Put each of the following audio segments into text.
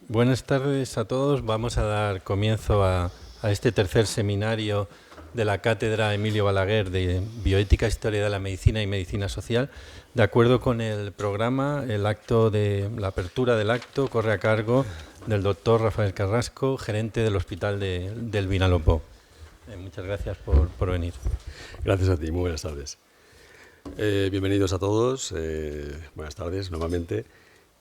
Buenas tardes a todos. Vamos a dar comienzo a este tercer seminario de la Cátedra Emilio Balaguer de Bioética, Historia de la Medicina y Medicina Social. De acuerdo con el programa, la apertura del acto corre a cargo del doctor Rafael Carrasco, gerente del Hospital del Vinalopó. Muchas gracias por venir. Gracias a ti, muy buenas tardes. Bienvenidos a todos, buenas tardes nuevamente.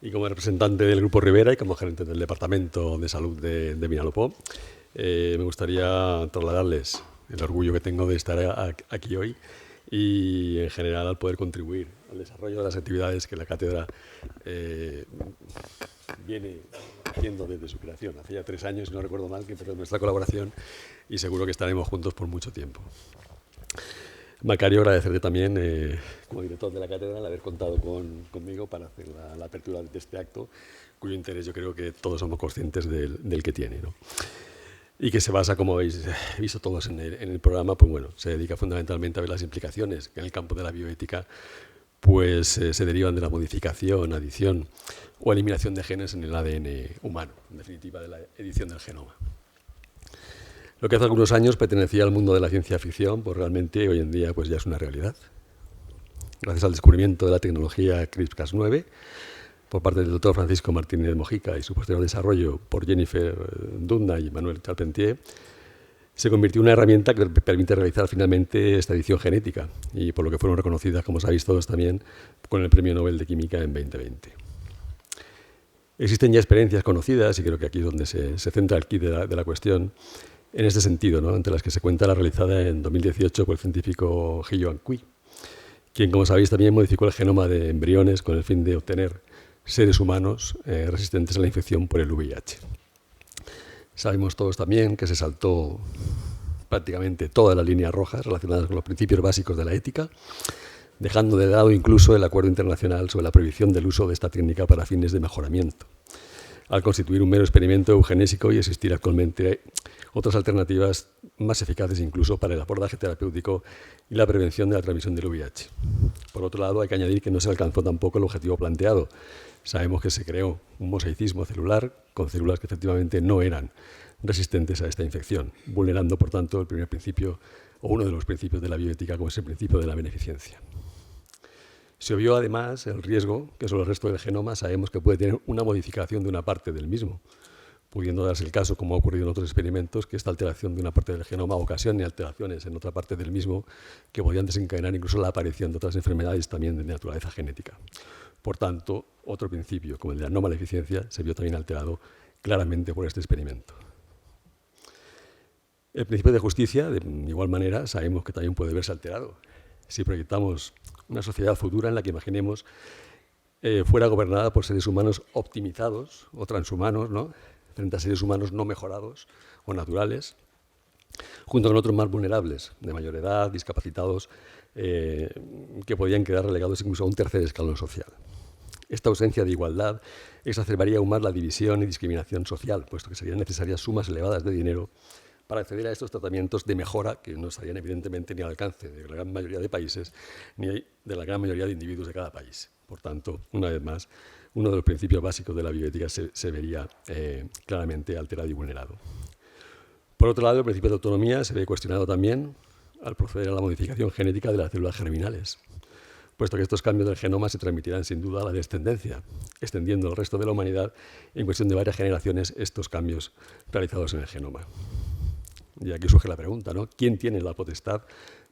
Y como representante del Grupo Rivera y como gerente del Departamento de Salud de Vinalopó, me gustaría trasladarles el orgullo que tengo de estar aquí hoy y en general al poder contribuir al desarrollo de las actividades que la cátedra viene haciendo desde su creación. Hace ya 3 años, si no recuerdo mal, que empezó nuestra colaboración y seguro que estaremos juntos por mucho tiempo. Macario, agradecerte también, como director de la cátedra, el haber contado conmigo para hacer la apertura de este acto, cuyo interés yo creo que todos somos conscientes del que tiene, ¿no? Y que se basa, como habéis visto todos en el programa, pues bueno, se dedica fundamentalmente a ver las implicaciones que en el campo de la bioética pues, se derivan de la modificación, adición o eliminación de genes en el ADN humano, en definitiva de la edición del genoma. Lo que hace algunos años pertenecía al mundo de la ciencia ficción, pues realmente hoy en día pues ya es una realidad. Gracias al descubrimiento de la tecnología CRISPR-Cas9 por parte del doctor Francisco Martínez Mojica y su posterior desarrollo por Jennifer Doudna y Manuel Charpentier, se convirtió en una herramienta que permite realizar finalmente esta edición genética y por lo que fueron reconocidas, como sabéis todos también, con el Premio Nobel de Química en 2020. Existen ya experiencias conocidas, y creo que aquí es donde se centra el quid de la cuestión, en este sentido, ¿no? Entre las que se cuenta la realizada en 2018 por el científico Ji-Yuan Cui, quien, como sabéis, también modificó el genoma de embriones con el fin de obtener seres humanos resistentes a la infección por el VIH. Sabemos todos también que se saltó prácticamente todas las líneas rojas relacionadas con los principios básicos de la ética, dejando de lado incluso el acuerdo internacional sobre la prohibición del uso de esta técnica para fines de mejoramiento, al constituir un mero experimento eugenésico y existir actualmente otras alternativas más eficaces incluso para el abordaje terapéutico y la prevención de la transmisión del VIH. Por otro lado, hay que añadir que no se alcanzó tampoco el objetivo planteado. Sabemos que se creó un mosaicismo celular con células que efectivamente no eran resistentes a esta infección, vulnerando, por tanto, el primer principio o uno de los principios de la bioética, como es el principio de la beneficencia. Se obvió además el riesgo que sobre el resto del genoma sabemos que puede tener una modificación de una parte del mismo, pudiendo darse el caso, como ha ocurrido en otros experimentos, que esta alteración de una parte del genoma ocasione alteraciones en otra parte del mismo que podrían desencadenar incluso la aparición de otras enfermedades también de naturaleza genética. Por tanto, otro principio, como el de la no maleficencia, se vio también alterado claramente por este experimento. El principio de justicia, de igual manera, sabemos que también puede verse alterado si proyectamos una sociedad futura en la que imaginemos fuera gobernada por seres humanos optimizados o transhumanos, ¿no?, frente a seres humanos no mejorados o naturales, junto con otros más vulnerables, de mayor edad, discapacitados, que podían quedar relegados incluso a un tercer escalón social. Esta ausencia de igualdad exacerbaría aún más la división y discriminación social, puesto que serían necesarias sumas elevadas de dinero para acceder a estos tratamientos de mejora que no estarían evidentemente ni al alcance de la gran mayoría de países ni de la gran mayoría de individuos de cada país. Por tanto, una vez más, uno de los principios básicos de la bioética se vería claramente alterado y vulnerado. Por otro lado, el principio de autonomía se ve cuestionado también al proceder a la modificación genética de las células germinales, puesto que estos cambios del genoma se transmitirán sin duda a la descendencia, extendiendo al resto de la humanidad en cuestión de varias generaciones estos cambios realizados en el genoma. Y aquí surge la pregunta, ¿no? ¿Quién tiene la potestad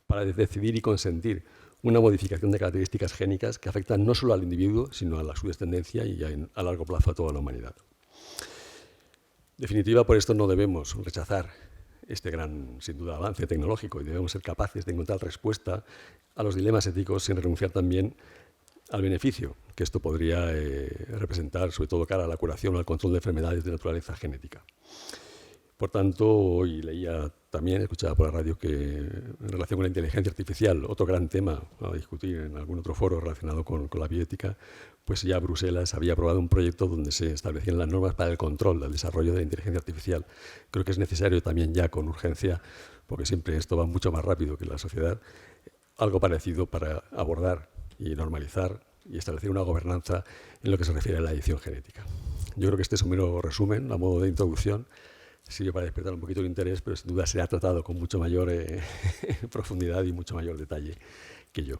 para decidir y consentir una modificación de características génicas que afectan no solo al individuo, sino a su descendencia y a largo plazo a toda la humanidad? En definitiva, por esto no debemos rechazar este gran, sin duda, avance tecnológico y debemos ser capaces de encontrar respuesta a los dilemas éticos sin renunciar también al beneficio que esto podría representar, sobre todo cara a la curación o al control de enfermedades de naturaleza genética. Por tanto, hoy leía también, escuchaba por la radio, que en relación con la inteligencia artificial, otro gran tema a discutir en algún otro foro relacionado con la bioética, pues ya Bruselas había aprobado un proyecto donde se establecían las normas para el control del desarrollo de la inteligencia artificial. Creo que es necesario también ya con urgencia, porque siempre esto va mucho más rápido que la sociedad, algo parecido para abordar y normalizar y establecer una gobernanza en lo que se refiere a la edición genética. Yo creo que este es un mero resumen, a modo de introducción, sirve para despertar un poquito el interés, pero sin duda será tratado con mucho mayor profundidad y mucho mayor detalle que yo.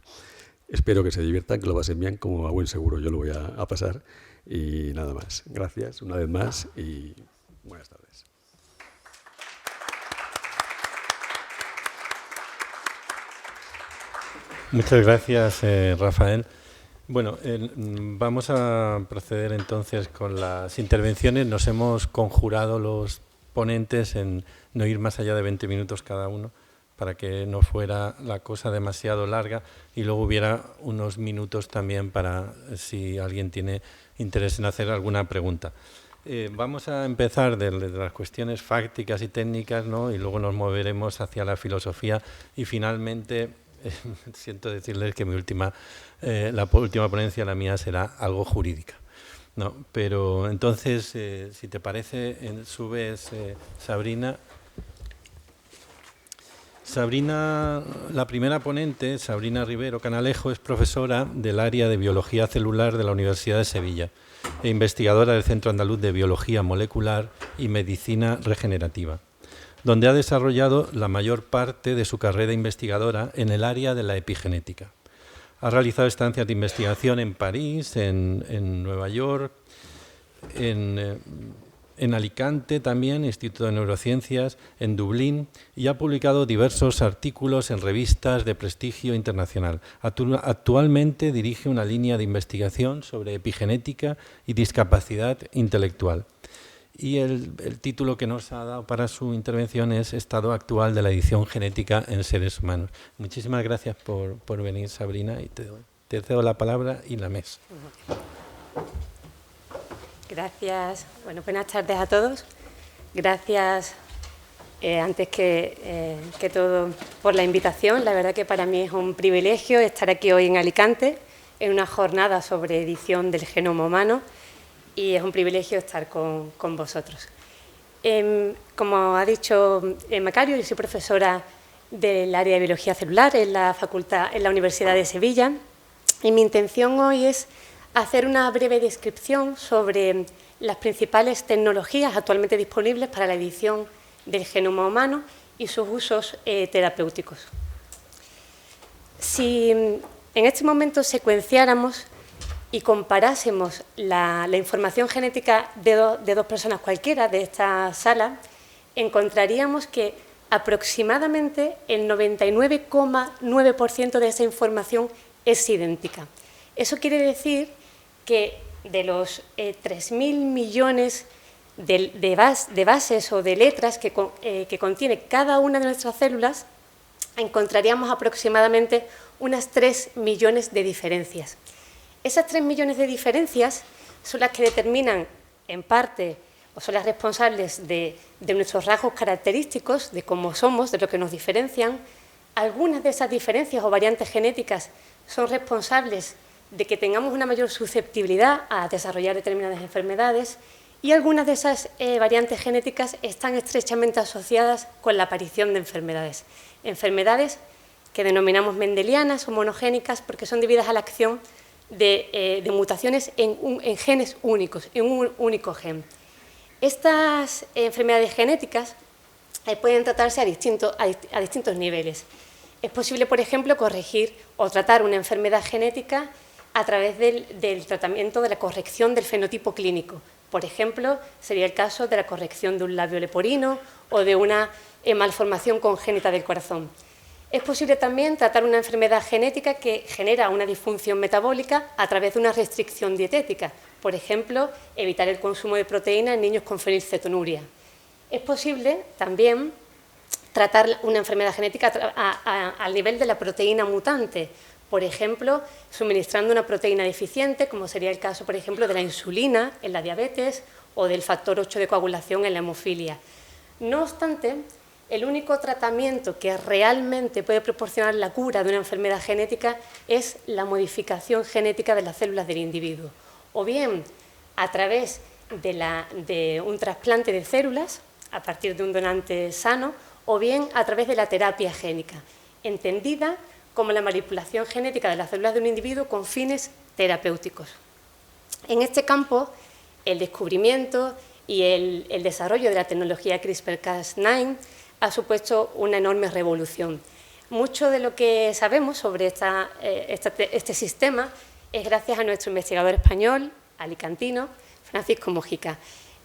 Espero que se diviertan, que lo pasen bien, como a buen seguro yo lo voy a pasar. Y nada más. Gracias una vez más y buenas tardes. Muchas gracias, Rafael. Bueno, vamos a proceder entonces con las intervenciones. Nos hemos conjurado los ponentes en no ir más allá de 20 minutos cada uno, para que no fuera la cosa demasiado larga y luego hubiera unos minutos también para si alguien tiene interés en hacer alguna pregunta. Vamos a empezar desde las cuestiones fácticas y técnicas, ¿no? Y luego nos moveremos hacia la filosofía y finalmente siento decirles que la última ponencia, la mía, será algo jurídica, ¿no? Pero entonces, si te parece, subes, Sabrina. Sabrina, la primera ponente, Sabrina Rivero Canalejo, es profesora del área de Biología Celular de la Universidad de Sevilla e investigadora del Centro Andaluz de Biología Molecular y Medicina Regenerativa, donde ha desarrollado la mayor parte de su carrera investigadora en el área de la epigenética. Ha realizado estancias de investigación en París, en Nueva York, en Alicante también, Instituto de Neurociencias, en Dublín, y ha publicado diversos artículos en revistas de prestigio internacional. Actualmente dirige una línea de investigación sobre epigenética y discapacidad intelectual. Y el título que nos ha dado para su intervención es Estado actual de la edición genética en seres humanos. Muchísimas gracias por venir, Sabrina, y te cedo la palabra y la mesa. Gracias. Bueno, buenas tardes a todos. Gracias, antes que todo, por la invitación. La verdad que para mí es un privilegio estar aquí hoy en Alicante, en una jornada sobre edición del genoma humano, y es un privilegio estar con vosotros. Como ha dicho Macario, yo soy profesora del área de Biología Celular en la Universidad de Sevilla, y mi intención hoy es hacer una breve descripción sobre las principales tecnologías actualmente disponibles para la edición del genoma humano y sus usos terapéuticos. Si en este momento secuenciáramos y comparásemos la información genética de dos personas cualquiera de esta sala, encontraríamos que aproximadamente el 99,9% de esa información es idéntica. Eso quiere decir que de los 3.000 millones de bases o de letras que contiene cada una de nuestras células, encontraríamos aproximadamente unas 3 millones de diferencias. Esas 3 millones de diferencias son las que determinan, en parte, o son las responsables de nuestros rasgos característicos, de cómo somos, de lo que nos diferencian. Algunas de esas diferencias o variantes genéticas son responsables de que tengamos una mayor susceptibilidad a desarrollar determinadas enfermedades, y algunas de esas variantes genéticas están estrechamente asociadas con la aparición de enfermedades. Enfermedades que denominamos mendelianas o monogénicas porque son debidas a la acción de mutaciones en genes únicos, en un único gen. Estas enfermedades genéticas pueden tratarse a distintos niveles. Es posible, por ejemplo, corregir o tratar una enfermedad genética a través del tratamiento de la corrección del fenotipo clínico. Por ejemplo, sería el caso de la corrección de un labio leporino o de una malformación congénita del corazón. Es posible también tratar una enfermedad genética que genera una disfunción metabólica a través de una restricción dietética. Por ejemplo, evitar el consumo de proteína en niños con fenilcetonuria. Es posible también tratar una enfermedad genética al nivel de la proteína mutante. Por ejemplo, suministrando una proteína deficiente, como sería el caso, por ejemplo, de la insulina en la diabetes o del factor 8 de coagulación en la hemofilia. No obstante, el único tratamiento que realmente puede proporcionar la cura de una enfermedad genética es la modificación genética de las células del individuo, o bien a través de un trasplante de células a partir de un donante sano, o bien a través de la terapia génica, entendida como la manipulación genética de las células de un individuo con fines terapéuticos. En este campo, el descubrimiento y el desarrollo de la tecnología CRISPR-Cas9 ha supuesto una enorme revolución. Mucho de lo que sabemos sobre este sistema es gracias a nuestro investigador español, alicantino, Francisco Mojica.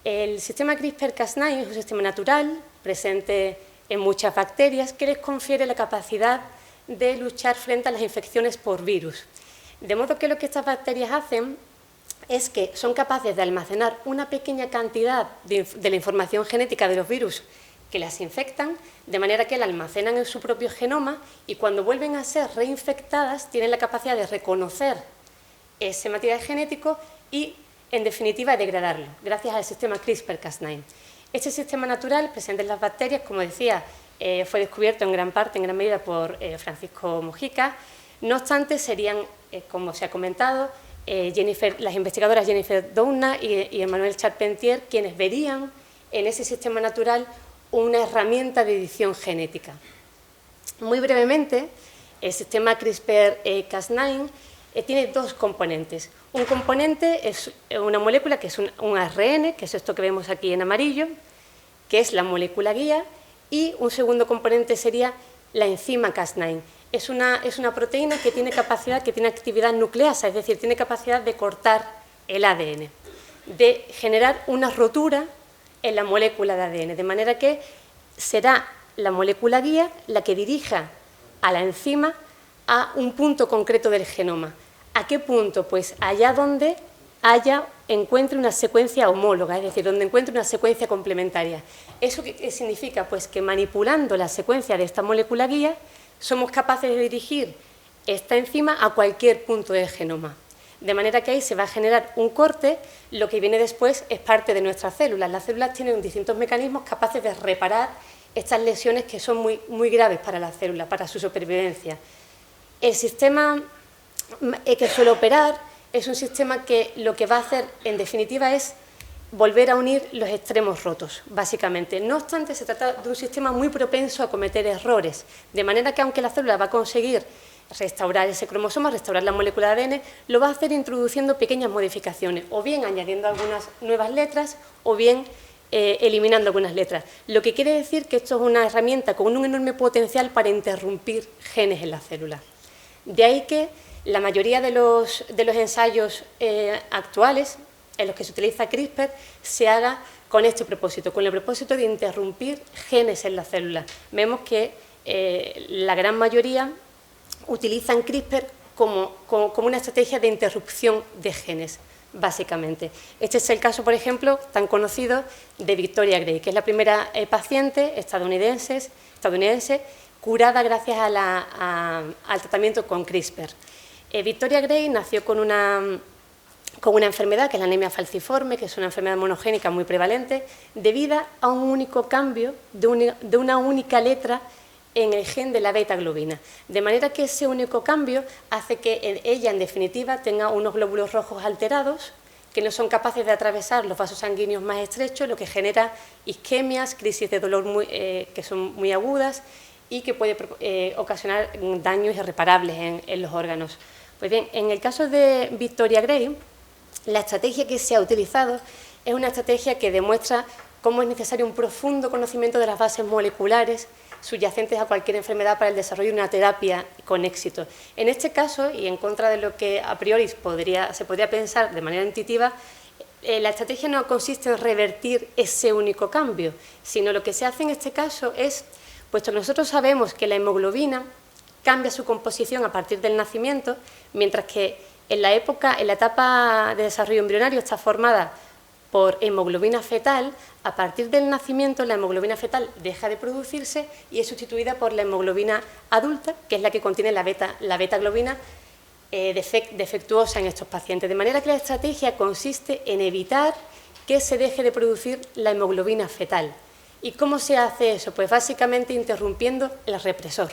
El sistema CRISPR-Cas9 es un sistema natural presente en muchas bacterias que les confiere la capacidad de luchar frente a las infecciones por virus. De modo que lo que estas bacterias hacen es que son capaces de almacenar una pequeña cantidad de la información genética de los virus que las infectan, de manera que la almacenan en su propio genoma y cuando vuelven a ser reinfectadas tienen la capacidad de reconocer ese material genético y, en definitiva, degradarlo, gracias al sistema CRISPR-Cas9. Este sistema natural, presente en las bacterias, como decía, fue descubierto en gran parte, en gran medida, por Francisco Mojica. No obstante, serían, como se ha comentado, las investigadoras Jennifer Doudna y Emmanuel Charpentier quienes verían en ese sistema natural una herramienta de edición genética. Muy brevemente, el sistema CRISPR-Cas9 tiene dos componentes. Un componente es una molécula que es un ARN, que es esto que vemos aquí en amarillo, que es la molécula guía, y un segundo componente sería la enzima Cas9. Es una proteína que tiene capacidad, que tiene actividad nucleasa, es decir, tiene capacidad de cortar el ADN, de generar una rotura en la molécula de ADN, de manera que será la molécula guía la que dirija a la enzima a un punto concreto del genoma. ¿A qué punto? Pues allá donde encuentre una secuencia homóloga, es decir, donde encuentre una secuencia complementaria. ¿Eso qué significa? Pues que manipulando la secuencia de esta molécula guía somos capaces de dirigir esta enzima a cualquier punto del genoma. De manera que ahí se va a generar un corte, lo que viene después es parte de nuestras células. Las células tienen distintos mecanismos capaces de reparar estas lesiones que son muy graves para las células, para su supervivencia. El sistema que suele operar es un sistema que lo que va a hacer, en definitiva, es volver a unir los extremos rotos, básicamente. No obstante, se trata de un sistema muy propenso a cometer errores, de manera que aunque la célula va a conseguir restaurar ese cromosoma, restaurar la molécula de ADN, lo va a hacer introduciendo pequeñas modificaciones, o bien añadiendo algunas nuevas letras, o bien eliminando algunas letras. Lo que quiere decir que esto es una herramienta con un enorme potencial para interrumpir genes en la célula. De ahí que la mayoría de los ensayos actuales en los que se utiliza CRISPR se haga con este propósito, con el propósito de interrumpir genes en la célula. Vemos que la gran mayoría utilizan CRISPR como una estrategia de interrupción de genes, básicamente. Este es el caso, por ejemplo, tan conocido de Victoria Gray, que es la primera paciente estadounidense curada gracias al tratamiento con CRISPR. Victoria Gray nació con una enfermedad que es la anemia falciforme, que es una enfermedad monogénica muy prevalente, debido a un único cambio de una única letra en el gen de la beta-globina. De manera que ese único cambio hace que ella, en definitiva, tenga unos glóbulos rojos alterados que no son capaces de atravesar los vasos sanguíneos más estrechos, lo que genera isquemias, crisis de dolor que son muy agudas y que puede ocasionar daños irreparables en los órganos. Pues bien, en el caso de Victoria Gray, la estrategia que se ha utilizado es una estrategia que demuestra cómo es necesario un profundo conocimiento de las bases moleculares subyacentes a cualquier enfermedad para el desarrollo de una terapia con éxito. En este caso, y en contra de lo que a priori se podría pensar de manera intuitiva, la estrategia no consiste en revertir ese único cambio, sino lo que se hace en este caso es, puesto que nosotros sabemos que la hemoglobina cambia su composición a partir del nacimiento, mientras que en la etapa de desarrollo embrionario está formada por hemoglobina fetal, a partir del nacimiento la hemoglobina fetal deja de producirse y es sustituida por la hemoglobina adulta, que es la que contiene la beta-globina defectuosa en estos pacientes. De manera que la estrategia consiste en evitar que se deje de producir la hemoglobina fetal. ¿Y cómo se hace eso? Pues básicamente interrumpiendo el represor.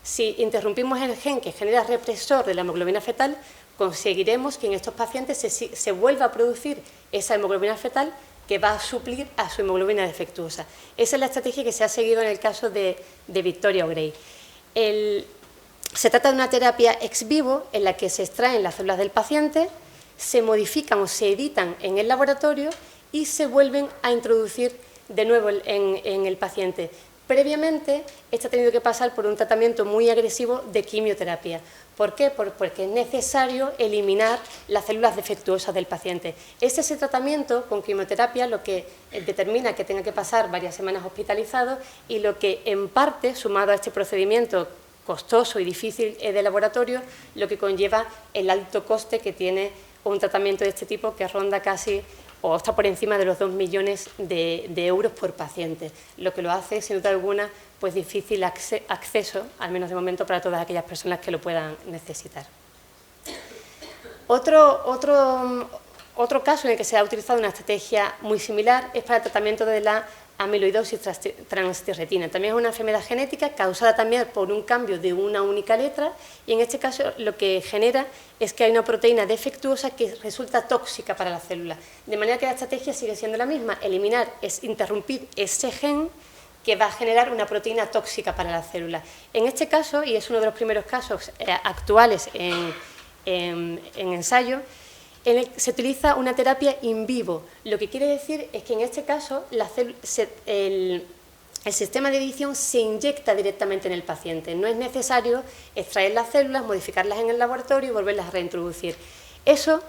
Si interrumpimos el gen que genera represor de la hemoglobina fetal, conseguiremos que en estos pacientes se vuelva a producir esa hemoglobina fetal que va a suplir a su hemoglobina defectuosa. Esa es la estrategia que se ha seguido en el caso de Victoria Gray. Se trata de una terapia ex vivo en la que se extraen las células del paciente, se modifican o se editan en el laboratorio y se vuelven a introducir de nuevo en el paciente. Previamente, este ha tenido que pasar por un tratamiento muy agresivo de quimioterapia. ¿Por qué? Porque es necesario eliminar las células defectuosas del paciente. Ese tratamiento con quimioterapia lo que determina que tenga que pasar varias semanas hospitalizado y lo que en parte, sumado a este procedimiento costoso y difícil de laboratorio, lo que conlleva el alto coste que tiene un tratamiento de este tipo que ronda casi o está por encima de los 2 millones de euros por paciente, lo que lo hace, sin duda alguna, pues difícil acceso, al menos de momento, para todas aquellas personas que lo puedan necesitar. Otro caso en el que se ha utilizado una estrategia muy similar es para el tratamiento de la amiloidosis transtirretina. También es una enfermedad genética causada también por un cambio de una única letra y en este caso lo que genera es que hay una proteína defectuosa que resulta tóxica para la célula. De manera que la estrategia sigue siendo la misma, interrumpir ese gen que va a generar una proteína tóxica para la célula. En este caso, y es uno de los primeros casos actuales en ensayo, se utiliza una terapia in vivo. Lo que quiere decir es que en este caso el sistema de edición se inyecta directamente en el paciente. No es necesario extraer las células, modificarlas en el laboratorio y volverlas a reintroducir. Eso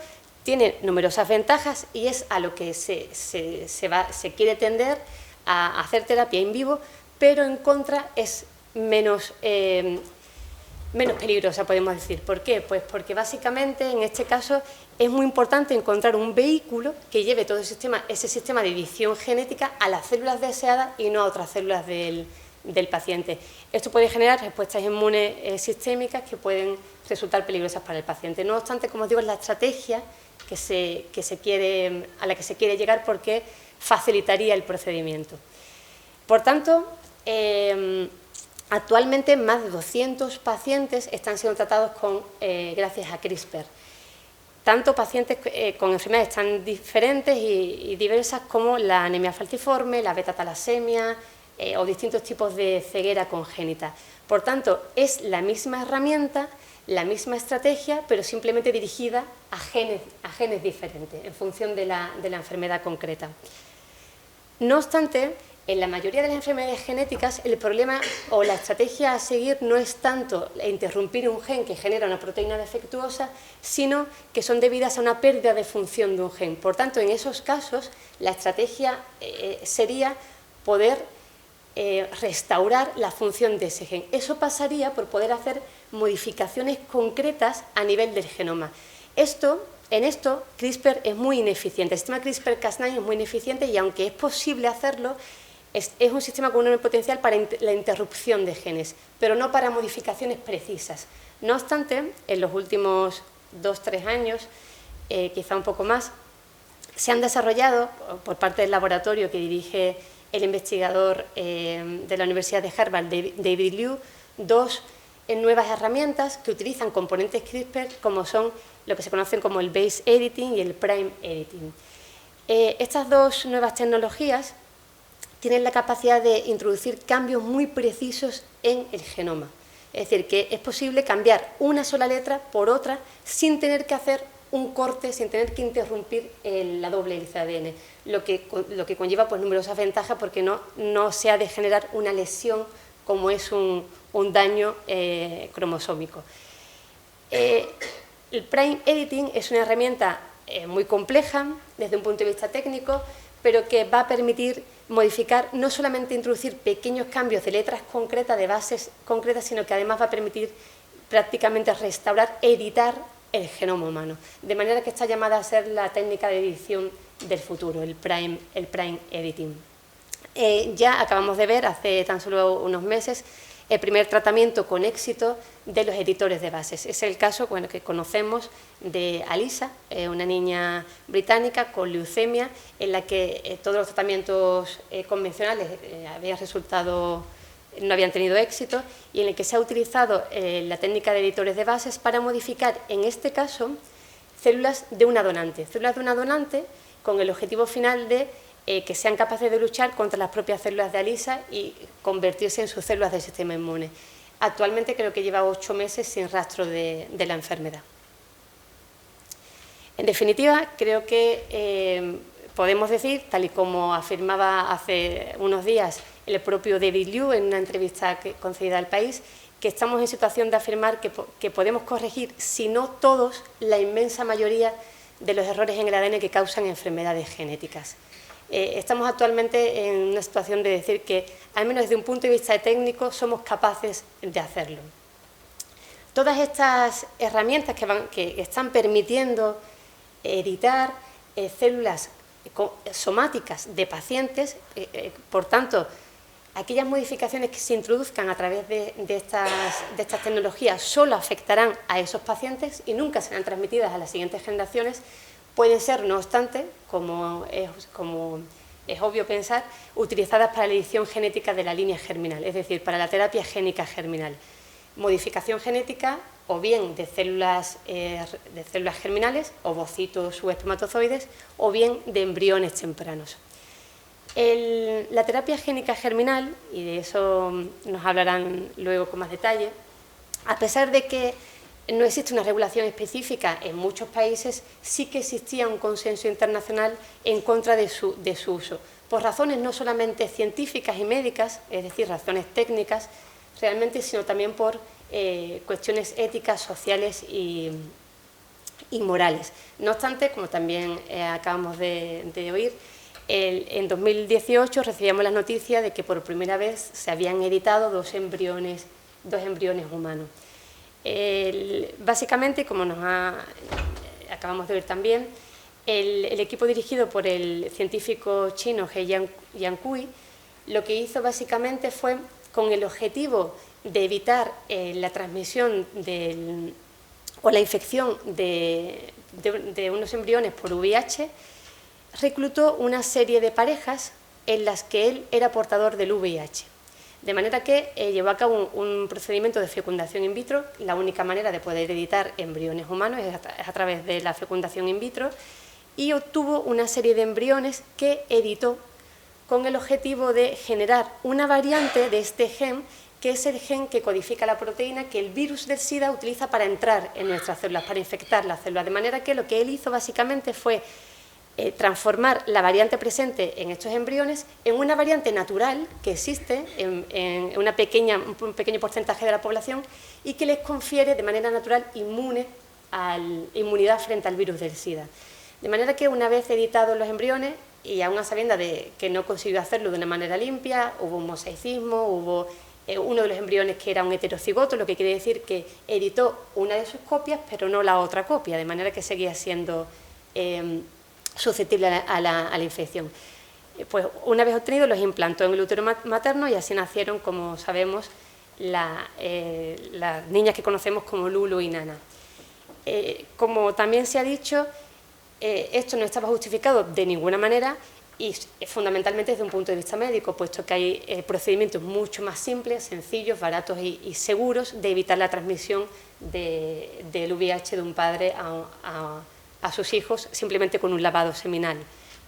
tiene numerosas ventajas y es a lo que se quiere tender a hacer terapia in vivo, pero en contra es menos peligrosa, podemos decir. ¿Por qué? Pues porque básicamente en este caso es muy importante encontrar un vehículo que lleve todo ese sistema de edición genética a las células deseadas y no a otras células del paciente. Esto puede generar respuestas inmunes sistémicas que pueden resultar peligrosas para el paciente. No obstante, como os digo, es la estrategia a la que se quiere llegar porque facilitaría el procedimiento. Por tanto, actualmente más de 200 pacientes están siendo tratados gracias a CRISPR. Tanto pacientes con enfermedades tan diferentes y diversas como la anemia falciforme, la beta-talasemia o distintos tipos de ceguera congénita. Por tanto, es la misma herramienta, la misma estrategia, pero simplemente dirigida a genes diferentes en función de la enfermedad concreta. No obstante, en la mayoría de las enfermedades genéticas el problema o la estrategia a seguir no es tanto interrumpir un gen que genera una proteína defectuosa, sino que son debidas a una pérdida de función de un gen. Por tanto, en esos casos, la estrategia sería poder restaurar la función de ese gen. Eso pasaría por poder hacer modificaciones concretas a nivel del genoma. En esto, CRISPR es muy ineficiente. El sistema CRISPR-Cas9 es muy ineficiente y aunque es posible hacerlo, es un sistema con un enorme potencial para la interrupción de genes, pero no para modificaciones precisas. No obstante, en los últimos 2-3 años, quizá un poco más, se han desarrollado, por parte del laboratorio que dirige el investigador de la Universidad de Harvard, David Liu, 2 nuevas herramientas que utilizan componentes CRISPR como son lo que se conocen como el base editing y el prime editing. Estas 2 nuevas tecnologías tienen la capacidad de introducir cambios muy precisos en el genoma. Es decir, que es posible cambiar una sola letra por otra sin tener que hacer un corte, sin tener que interrumpir la doble hélice ADN, lo que conlleva pues, numerosas ventajas porque no se ha de generar una lesión como es un daño cromosómico. El prime editing es una herramienta muy compleja desde un punto de vista técnico, pero que va a permitir modificar, no solamente introducir pequeños cambios de letras concretas, de bases concretas, sino que además va a permitir prácticamente restaurar, editar el genoma humano. De manera que está llamada a ser la técnica de edición del futuro, el prime editing. Ya acabamos de ver hace tan solo unos meses el primer tratamiento con éxito de los editores de bases. Es el caso que conocemos de Alisa, una niña británica con leucemia, en la que todos los tratamientos convencionales no habían tenido éxito y en el que se ha utilizado la técnica de editores de bases para modificar, en este caso, células de una donante con el objetivo final de que sean capaces de luchar contra las propias células de Alisa y convertirse en sus células del sistema inmune. Actualmente creo que lleva 8 meses sin rastro de la enfermedad. En definitiva, creo que podemos decir, tal y como afirmaba hace unos días el propio David Liu en una entrevista concedida al País, que estamos en situación de afirmar que podemos corregir, si no todos, la inmensa mayoría de los errores en el ADN que causan enfermedades genéticas. Estamos actualmente en una situación de decir que, al menos desde un punto de vista técnico, somos capaces de hacerlo. Todas estas herramientas que están permitiendo editar células somáticas de pacientes, por tanto, aquellas modificaciones que se introduzcan a través de estas tecnologías solo afectarán a esos pacientes y nunca serán transmitidas a las siguientes generaciones, pueden ser, no obstante, como es obvio pensar, utilizadas para la edición genética de la línea germinal, es decir, para la terapia génica germinal. Modificación genética o bien de células germinales, ovocitos o espermatozoides, o bien de embriones tempranos. La terapia génica germinal, y de eso nos hablarán luego con más detalle, a pesar de que no existe una regulación específica en muchos países, sí que existía un consenso internacional en contra de su uso, por razones no solamente científicas y médicas, es decir, razones técnicas, realmente, sino también por cuestiones éticas, sociales y morales. No obstante, como también acabamos de oír, en 2018 recibíamos las noticias de que por primera vez se habían editado dos embriones humanos. Básicamente, como acabamos de ver también, el equipo dirigido por el científico chino He Jiankui lo que hizo básicamente fue, con el objetivo de evitar la transmisión o la infección de unos embriones por VIH, reclutó una serie de parejas en las que él era portador del VIH. De manera que llevó a cabo un procedimiento de fecundación in vitro. La única manera de poder editar embriones humanos es a través de la fecundación in vitro, y obtuvo una serie de embriones que editó con el objetivo de generar una variante de este gen, que es el gen que codifica la proteína que el virus del SIDA utiliza para entrar en nuestras células, para infectar las células. De manera que lo que él hizo básicamente fue transformar la variante presente en estos embriones en una variante natural que existe en un pequeño porcentaje de la población y que les confiere de manera natural inmunidad frente al virus del SIDA. De manera que, una vez editados los embriones, y aún a sabiendas de que no consiguió hacerlo de una manera limpia, hubo un mosaicismo, hubo uno de los embriones que era un heterocigoto, lo que quiere decir que editó una de sus copias, pero no la otra copia, de manera que seguía siendo susceptible a la infección. Pues una vez obtenido, los implantó en el útero materno y así nacieron, como sabemos, las niñas que conocemos como Lulu y Nana. Como también se ha dicho, esto no estaba justificado de ninguna manera, y fundamentalmente desde un punto de vista médico, puesto que hay procedimientos mucho más simples, sencillos, baratos y seguros de evitar la transmisión del VIH de un padre a sus hijos simplemente con un lavado seminal.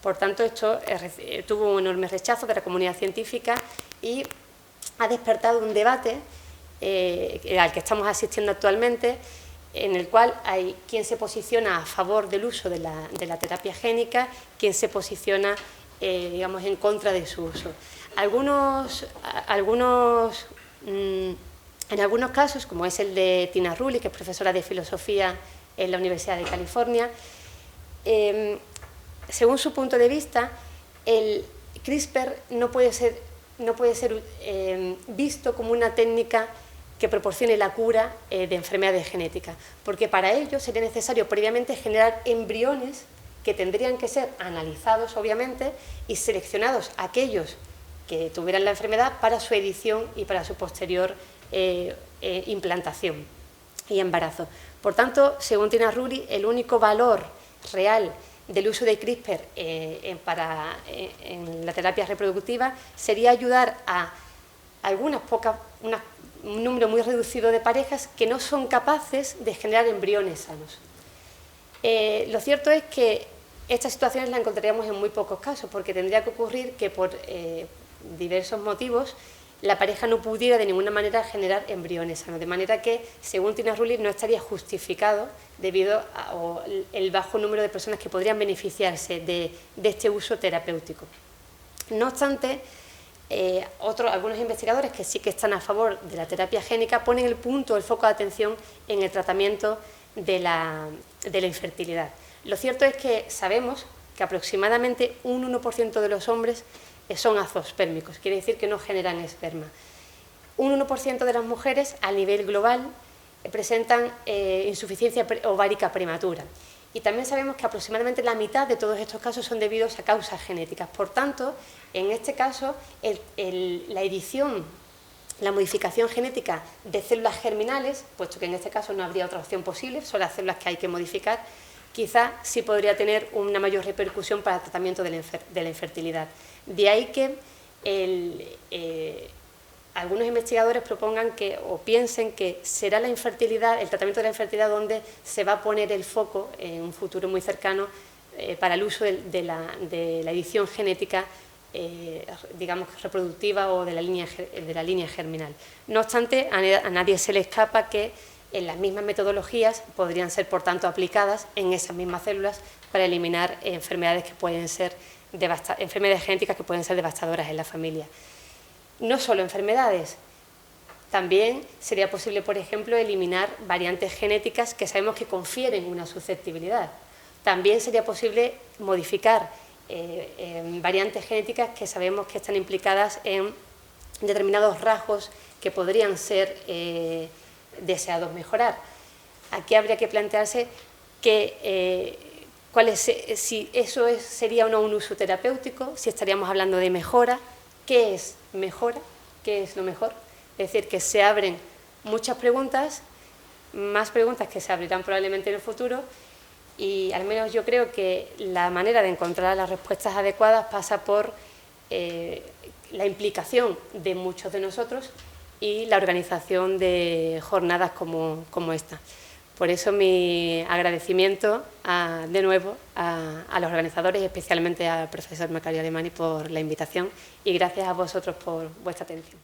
Por tanto, esto tuvo un enorme rechazo de la comunidad científica y ha despertado un debate al que estamos asistiendo actualmente, en el cual hay quien se posiciona a favor del uso de la terapia génica, quien se posiciona digamos, en contra de su uso. En algunos casos, como es el de Tina Rulli, que es profesora de filosofía en la Universidad de California, según su punto de vista, el CRISPR no puede ser visto como una técnica que proporcione la cura de enfermedades genéticas, porque para ello sería necesario previamente generar embriones que tendrían que ser analizados, obviamente, y seleccionados aquellos que tuvieran la enfermedad para su edición y para su posterior implantación y embarazo. Por tanto, según Tina Rulli, el único valor real del uso de CRISPR en la terapia reproductiva sería ayudar a un número muy reducido de parejas que no son capaces de generar embriones sanos. Lo cierto es que estas situaciones las encontraríamos en muy pocos casos, porque tendría que ocurrir que por diversos motivos la pareja no pudiera de ninguna manera generar embriones sanos, de manera que, según Tina Rulli, no estaría justificado debido al bajo número de personas que podrían beneficiarse de este uso terapéutico. No obstante, algunos investigadores que sí que están a favor de la terapia génica ponen el foco de atención en el tratamiento de la infertilidad. Lo cierto es que sabemos que aproximadamente un 1% de los hombres son azoospermicos, quiere decir que no generan esperma. Un 1% de las mujeres a nivel global presentan insuficiencia ovárica prematura. Y también sabemos que aproximadamente la mitad de todos estos casos son debidos a causas genéticas. Por tanto, en este caso, la edición, la modificación genética de células germinales, puesto que en este caso no habría otra opción posible, son las células que hay que modificar, quizá sí podría tener una mayor repercusión para el tratamiento de la infertilidad. De ahí que algunos investigadores propongan o piensen que será la infertilidad, el tratamiento de la infertilidad, donde se va a poner el foco en un futuro muy cercano para el uso de la edición genética, digamos, reproductiva o de la línea germinal. No obstante, a nadie se le escapa que en las mismas metodologías podrían ser, por tanto, aplicadas en esas mismas células para eliminar enfermedades genéticas que pueden ser devastadoras en la familia. No solo enfermedades, también sería posible, por ejemplo, eliminar variantes genéticas que sabemos que confieren una susceptibilidad. También sería posible modificar variantes genéticas que sabemos que están implicadas en determinados rasgos que podrían ser deseados mejorar. Aquí habría que plantearse si eso sería o no un uso terapéutico, si estaríamos hablando de mejora. ¿Qué es mejora? ¿Qué es lo mejor? Es decir, que se abren muchas preguntas, más preguntas que se abrirán probablemente en el futuro, y al menos yo creo que la manera de encontrar las respuestas adecuadas pasa por la implicación de muchos de nosotros y la organización de jornadas como esta. Por eso mi agradecimiento de nuevo a los organizadores, especialmente al profesor Macario Alemany por la invitación, y gracias a vosotros por vuestra atención.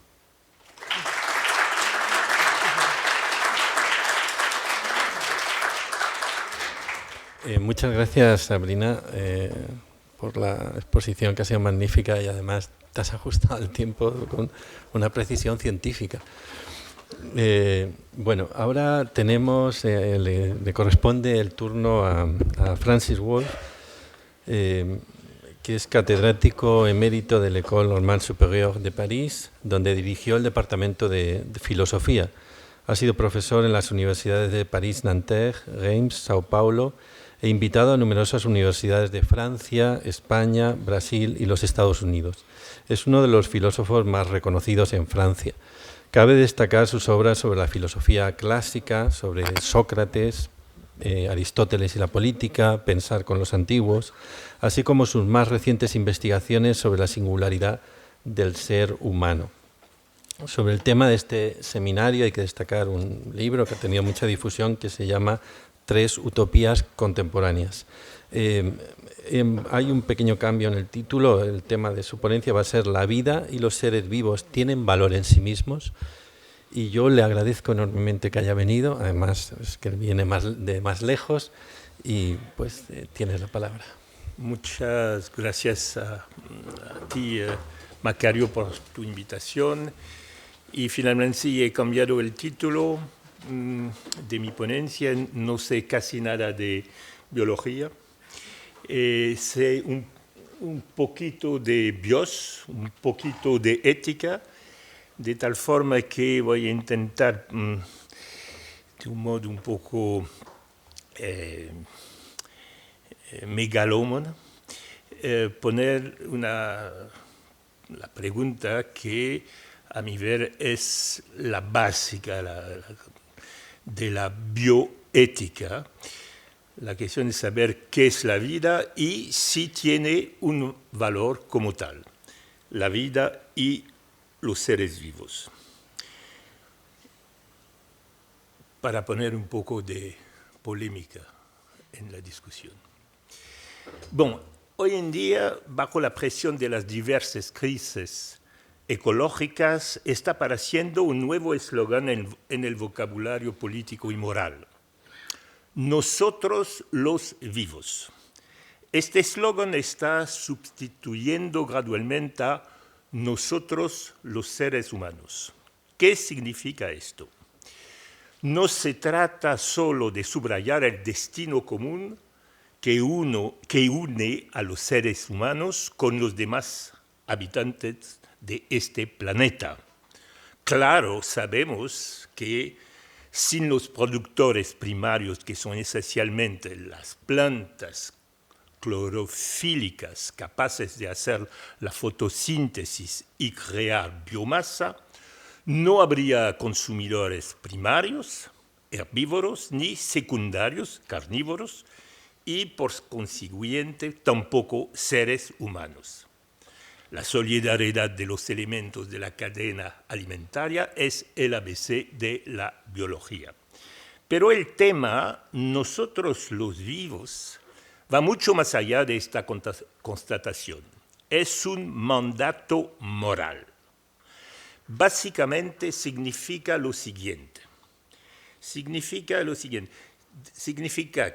Muchas gracias, Sabrina, por la exposición, que ha sido magnífica, y además te has ajustado al tiempo con una precisión científica. Bueno, ahora le corresponde el turno a Francis Wolff, que es catedrático emérito de l'École Normale Supérieure de París, donde dirigió el departamento de filosofía. Ha sido profesor en las universidades de París, Nanterre, Reims, Sao Paulo, e invitado a numerosas universidades de Francia, España, Brasil y los Estados Unidos. Es uno de los filósofos más reconocidos en Francia. Cabe destacar sus obras sobre la filosofía clásica, sobre Sócrates, Aristóteles y la política, Pensar con los antiguos, así como sus más recientes investigaciones sobre la singularidad del ser humano. Sobre el tema de este seminario hay que destacar un libro que ha tenido mucha difusión, que se llama Tres utopías contemporáneas. Hay un pequeño cambio en el título. El tema de su ponencia va a ser ¿la vida y los seres vivos tienen valor en sí mismos? Y yo le agradezco enormemente que haya venido, además es que viene de más lejos, y pues tienes la palabra. Muchas gracias a ti, Macario, por tu invitación. Y finalmente he cambiado el título de mi ponencia. No sé casi nada de biología. Sé un poquito de bios, un poquito de ética, de tal forma que voy a intentar, de un modo un poco megalómano, poner la pregunta que a mi ver es la básica de la bioética. La cuestión es saber qué es la vida y si tiene un valor como tal, la vida y los seres vivos. Para poner un poco de polémica en la discusión. Bueno, hoy en día, bajo la presión de las diversas crisis ecológicas está apareciendo un nuevo eslogan en el vocabulario político y moral. Nosotros los vivos. Este eslogan está sustituyendo gradualmente a nosotros los seres humanos. ¿Qué significa esto? No se trata solo de subrayar el destino común que une a los seres humanos con los demás habitantes de este planeta. Claro, sabemos que sin los productores primarios, que son esencialmente las plantas clorofílicas capaces de hacer la fotosíntesis y crear biomasa, no habría consumidores primarios, herbívoros, ni secundarios, carnívoros, y por consiguiente tampoco seres humanos. La solidaridad de los elementos de la cadena alimentaria es el ABC de la biología. Pero el tema, nosotros los vivos, va mucho más allá de esta constatación. Es un mandato moral. Básicamente significa lo siguiente. Significa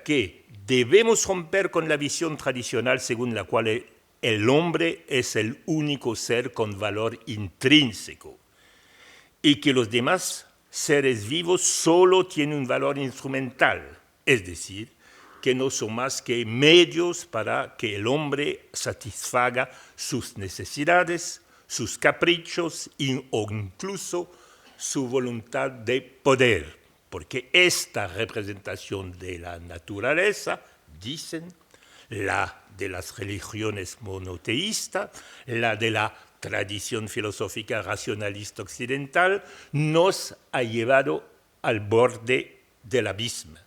que debemos romper con la visión tradicional según la cual el hombre es el único ser con valor intrínseco y que los demás seres vivos solo tienen un valor instrumental, es decir, que no son más que medios para que el hombre satisfaga sus necesidades, sus caprichos o incluso su voluntad de poder, porque esta representación de la naturaleza, dicen, la de las religiones monoteístas, la de la tradición filosófica racionalista occidental, nos ha llevado al borde del abismo.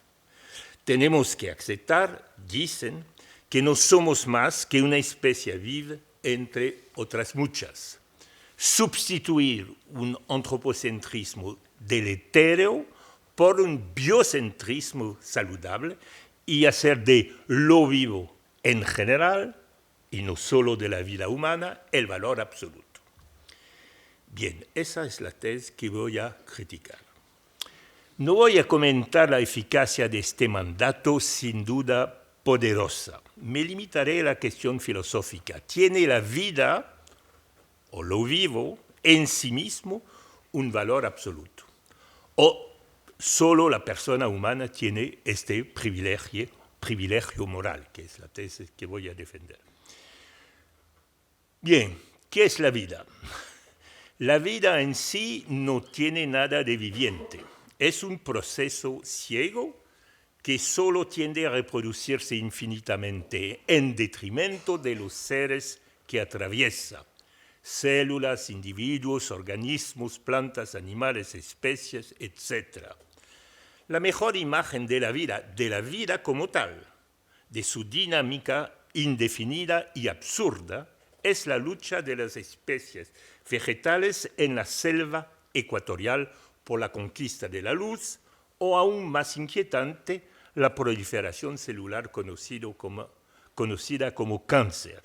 Tenemos que aceptar, dicen, que no somos más que una especie viva entre otras muchas. Sustituir un antropocentrismo deletéreo por un biocentrismo saludable y hacer de lo vivo en general, y no solo de la vida humana, el valor absoluto. Bien, esa es la tesis que voy a criticar. No voy a comentar la eficacia de este mandato, sin duda poderosa. Me limitaré a la cuestión filosófica. ¿Tiene la vida o lo vivo en sí mismo un valor absoluto? ¿O solo la persona humana tiene este privilegio moral, que es la tesis que voy a defender? Bien, ¿qué es la vida? La vida en sí no tiene nada de viviente. Es un proceso ciego que solo tiende a reproducirse infinitamente en detrimento de los seres que atraviesa. Células, individuos, organismos, plantas, animales, especies, etc. La mejor imagen de la vida como tal, de su dinámica indefinida y absurda, es la lucha de las especies vegetales en la selva ecuatorial por la conquista de la luz, o aún más inquietante, la proliferación celular conocida como cáncer.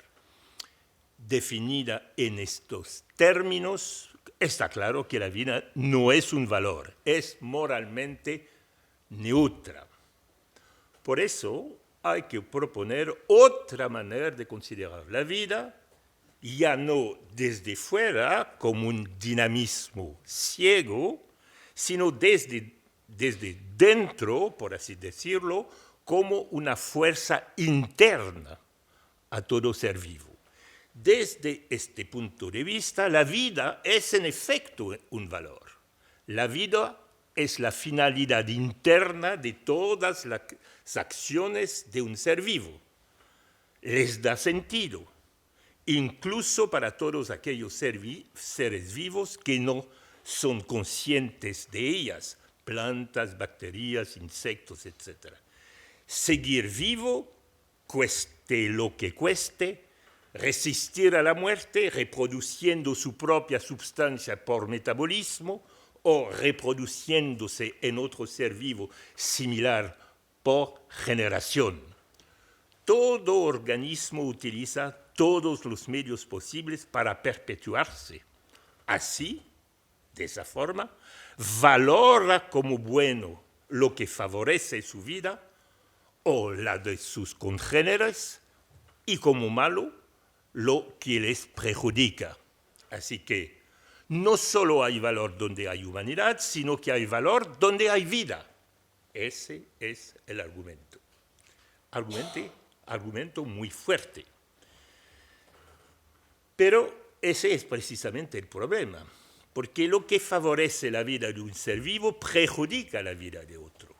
Definida en estos términos, está claro que la vida no es un valor, es moralmente neutra. Por eso hay que proponer otra manera de considerar la vida, ya no desde fuera como un dinamismo ciego, sino desde dentro, por así decirlo, como una fuerza interna a todo ser vivo. Desde este punto de vista, la vida es en efecto un valor. La vida es la finalidad interna de todas las acciones de un ser vivo. Les da sentido, incluso para todos aquellos seres vivos que no son conscientes de ellas, plantas, bacterias, insectos, etc. Seguir vivo, cueste lo que cueste, resistir a la muerte reproduciendo su propia sustancia por metabolismo o reproduciéndose en otro ser vivo similar por generación. Todo organismo utiliza todos los medios posibles para perpetuarse, Así, de esa forma, valora como bueno lo que favorece su vida o la de sus congéneres y como malo lo que les perjudica. Así que no solo hay valor donde hay humanidad, sino que hay valor donde hay vida. Ese es el argumento. Argumento muy fuerte. Pero ese es precisamente el problema, porque lo que favorece la vida de un ser vivo perjudica la vida de otro.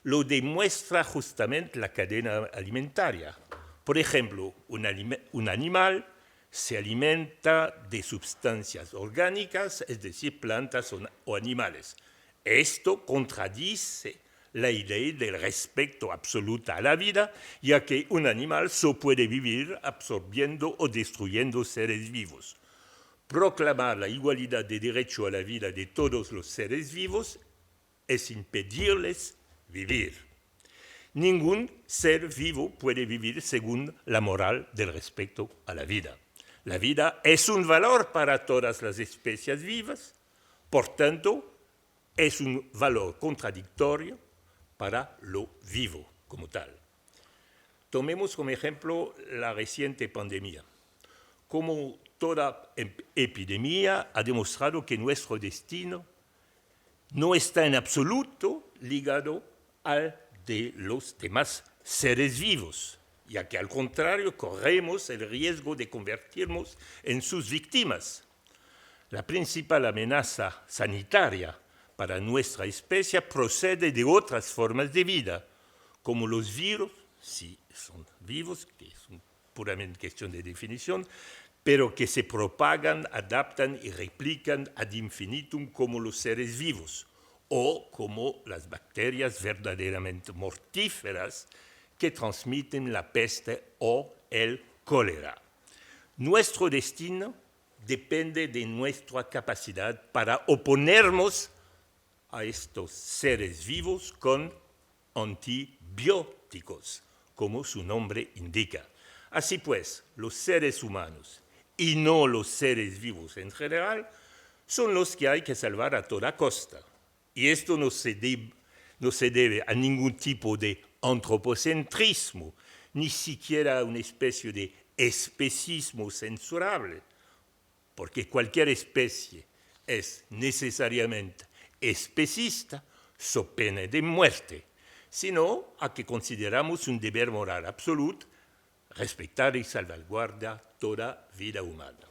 Lo demuestra justamente la cadena alimentaria. Por ejemplo, un animal se alimenta de sustancias orgánicas, es decir, plantas o animales. Esto contradice la idea del respeto absoluto a la vida, ya que un animal solo puede vivir absorbiendo o destruyendo seres vivos. Proclamar la igualdad de derecho a la vida de todos los seres vivos es impedirles vivir. Ningún ser vivo puede vivir según la moral del respeto a la vida. La vida es un valor para todas las especies vivas, por tanto, es un valor contradictorio para lo vivo como tal. Tomemos como ejemplo la reciente pandemia. Como toda epidemia ha demostrado que nuestro destino no está en absoluto ligado al de los demás seres vivos, ya que al contrario corremos el riesgo de convertirnos en sus víctimas. La principal amenaza sanitaria para nuestra especie procede de otras formas de vida, como los virus, si son vivos, que es puramente cuestión de definición, pero que se propagan, adaptan y replican ad infinitum como los seres vivos, o como las bacterias verdaderamente mortíferas que transmiten la peste o el cólera. Nuestro destino depende de nuestra capacidad para oponernos a estos seres vivos con antibióticos, como su nombre indica. Así pues, los seres humanos y no los seres vivos en general son los que hay que salvar a toda costa. Y esto no se debe a ningún tipo de antropocentrismo, ni siquiera a una especie de especismo censurable, porque cualquier especie es necesariamente especista, so pena de muerte, sino a que consideramos un deber moral absoluto respetar y salvaguardar toda vida humana.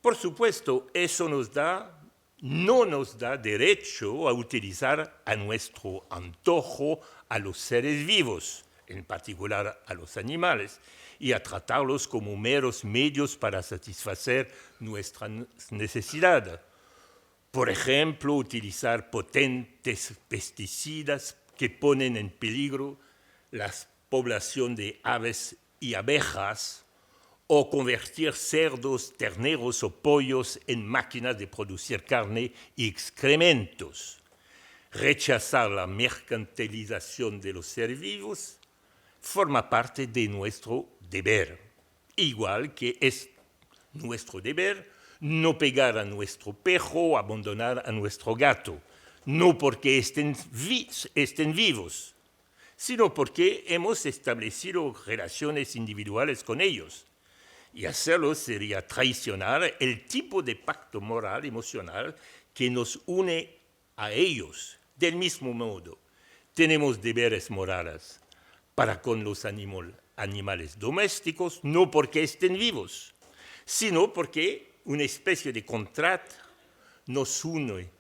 Por supuesto, eso no nos da derecho a utilizar a nuestro antojo a los seres vivos, en particular a los animales, y a tratarlos como meros medios para satisfacer nuestras necesidades. Por ejemplo, utilizar potentes pesticidas que ponen en peligro la población de aves y abejas, o convertir cerdos, terneros o pollos en máquinas de producir carne y excrementos. Rechazar la mercantilización de los seres vivos forma parte de nuestro deber, igual que es nuestro deber no pegar a nuestro perro o abandonar a nuestro gato, no porque estén vivos, sino porque hemos establecido relaciones individuales con ellos. Y hacerlo sería traicionar el tipo de pacto moral emocional que nos une a ellos. Del mismo modo, tenemos deberes morales para con los animales domésticos, no porque estén vivos, sino porque una especie de contrato nos une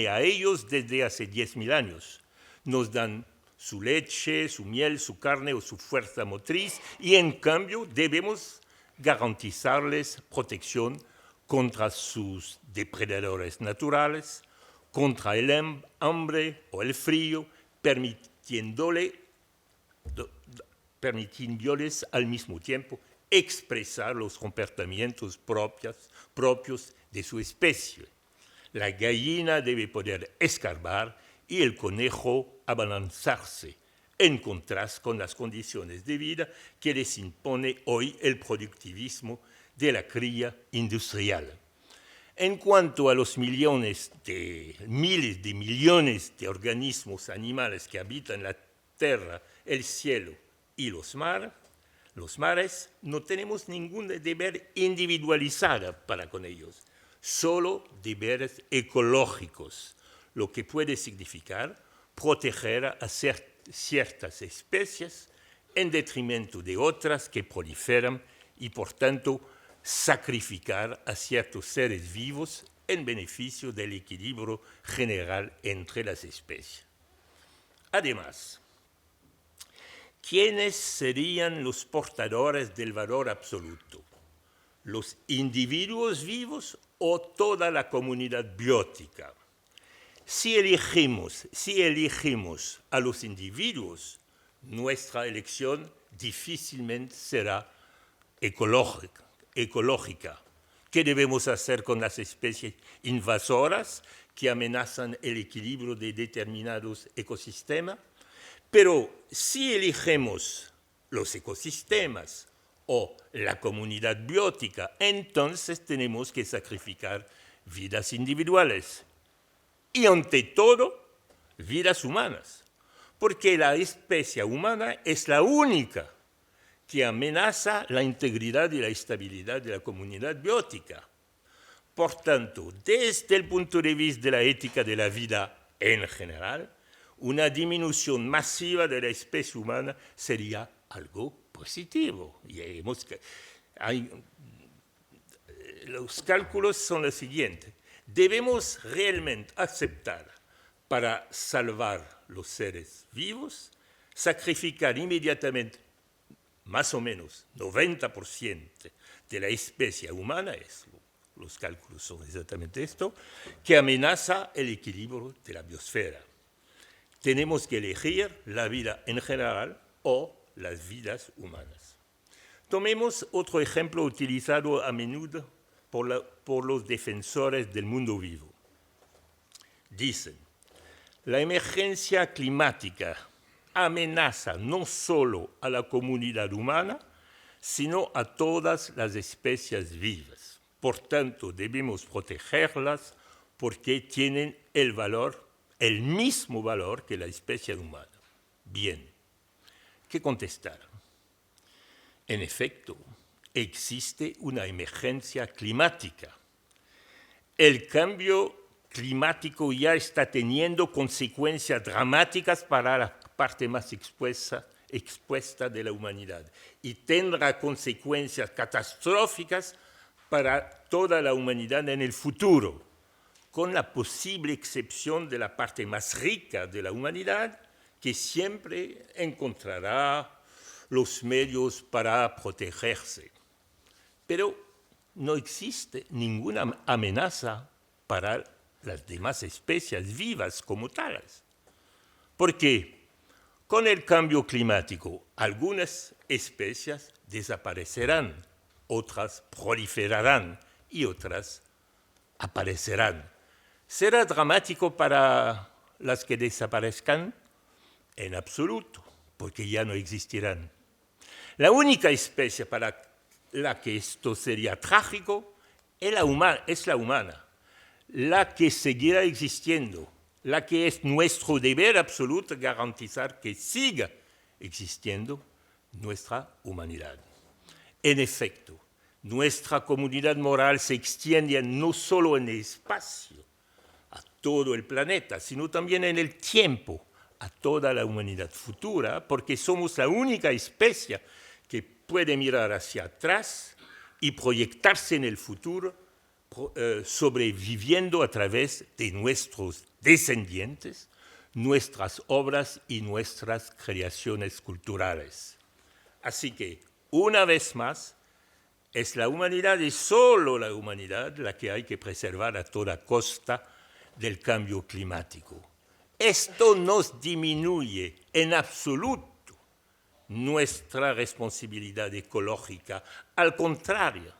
a ellos desde hace 10.000 años. Nos dan su leche, su miel, su carne o su fuerza motriz, y en cambio debemos garantizarles protección contra sus depredadores naturales, contra el hambre o el frío, permitiéndoles al mismo tiempo expresar los comportamientos propios de su especie. La gallina debe poder escarbar y el conejo abalanzarse, en contraste con las condiciones de vida que les impone hoy el productivismo de la cría industrial. En cuanto a los miles de millones de organismos animales que habitan la tierra, el cielo y los mares, no tenemos ningún deber individualizado para con ellos, solo deberes ecológicos, lo que puede significar proteger a ciertas especies en detrimento de otras que proliferan y, por tanto, sacrificar a ciertos seres vivos en beneficio del equilibrio general entre las especies. Además, ¿quiénes serían los portadores del valor absoluto? ¿Los individuos vivos o toda la comunidad biótica? Si elegimos a los individuos, nuestra elección difícilmente será ecológica. ¿Qué debemos hacer con las especies invasoras que amenazan el equilibrio de determinados ecosistemas? Pero si elegimos los ecosistemas o la comunidad biótica, entonces tenemos que sacrificar vidas individuales y, ante todo, vidas humanas, porque la especie humana es la única que amenaza la integridad y la estabilidad de la comunidad biótica. Por tanto, desde el punto de vista de la ética de la vida en general, una disminución masiva de la especie humana sería algo positivo. Los cálculos son los siguientes. Debemos realmente aceptar, para salvar los seres vivos, sacrificar inmediatamente más o menos 90% de la especie humana, los cálculos son exactamente esto, que amenaza el equilibrio de la biosfera. Tenemos que elegir la vida en general o las vidas humanas. Tomemos otro ejemplo utilizado a menudo por los defensores del mundo vivo. Dicen, la emergencia climática amenaza no solo a la comunidad humana, sino a todas las especies vivas. Por tanto, debemos protegerlas porque tienen el mismo valor que la especie humana. Bien, ¿qué contestar? En efecto, existe una emergencia climática. El cambio climático ya está teniendo consecuencias dramáticas para la parte más expuesta de la humanidad y tendrá consecuencias catastróficas para toda la humanidad en el futuro, con la posible excepción de la parte más rica de la humanidad, que siempre encontrará los medios para protegerse. Pero no existe ninguna amenaza para las demás especies vivas como tales. ¿Por qué? Con el cambio climático, algunas especies desaparecerán, otras proliferarán y otras aparecerán. ¿Será dramático para las que desaparezcan? En absoluto, porque ya no existirán. La única especie para la que esto sería trágico es la humana, la que seguirá existiendo, la que es nuestro deber absoluto garantizar que siga existiendo nuestra humanidad. En efecto, nuestra comunidad moral se extiende no solo en el espacio, a todo el planeta, sino también en el tiempo, a toda la humanidad futura, porque somos la única especie que puede mirar hacia atrás y proyectarse en el futuro, sobreviviendo a través de nuestros descendientes, nuestras obras y nuestras creaciones culturales. Así que, una vez más, es la humanidad y solo la humanidad la que hay que preservar a toda costa del cambio climático. Esto nos disminuye en absoluto nuestra responsabilidad ecológica. Al contrario,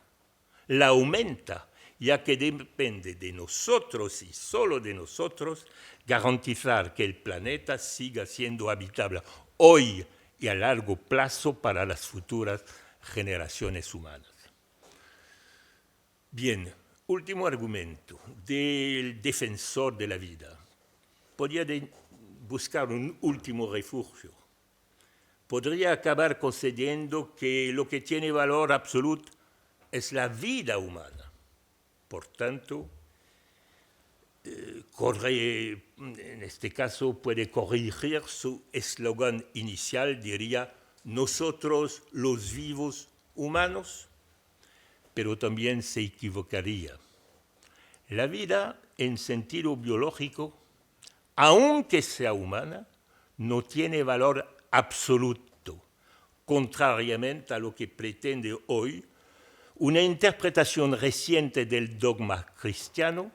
la aumenta, ya que depende de nosotros y solo de nosotros garantizar que el planeta siga siendo habitable hoy y a largo plazo para las futuras generaciones humanas. Bien, último argumento del defensor de la vida. Podría buscar un último refugio. Podría acabar concediendo que lo que tiene valor absoluto es la vida humana. Por tanto, en este caso puede corregir su eslogan inicial, diría, nosotros los vivos humanos, pero también se equivocaría. La vida en sentido biológico, aunque sea humana, no tiene valor absoluto, contrariamente a lo que pretende hoy una interpretación reciente del dogma cristiano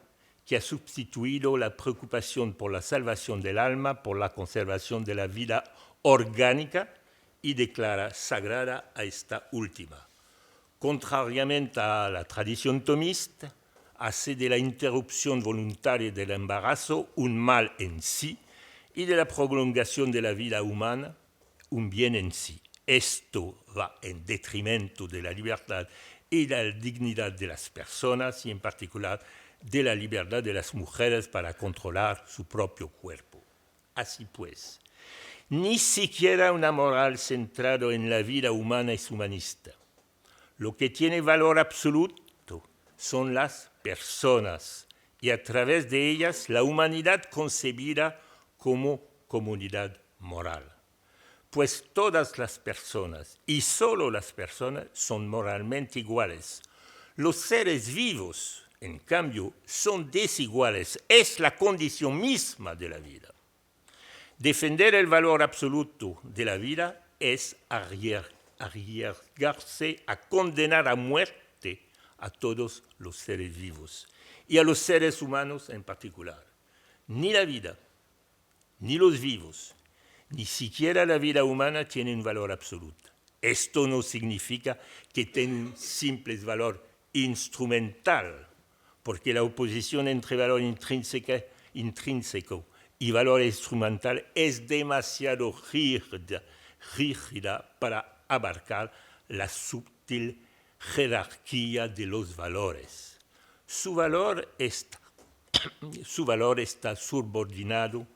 que ha sustituido la preocupación por la salvación del alma por la conservación de la vida orgánica y declara sagrada a esta última. Contrariamente a la tradición tomista, hace de la interrupción voluntaria del embarazo un mal en sí y de la prolongación de la vida humana un bien en sí. Esto va en detrimento de la libertad y la dignidad de las personas y en particular de la libertad de las mujeres para controlar su propio cuerpo. Así pues, ni siquiera una moral centrada en la vida humana es humanista. Lo que tiene valor absoluto son las personas y a través de ellas la humanidad concebida como comunidad moral. Pues todas las personas, y solo las personas, son moralmente iguales. Los seres vivos, en cambio, son desiguales. Es la condición misma de la vida. Defender el valor absoluto de la vida es arriesgarse a condenar a muerte a todos los seres vivos y a los seres humanos en particular. Ni la vida, ni los vivos, ni siquiera la vida humana tienen valor absoluto. Esto no significa que tengan simples valor instrumental, porque la oposición entre valor intrínseco y valor instrumental es demasiado rígida para abarcar la sutil jerarquía de los valores. Su valor está subordinado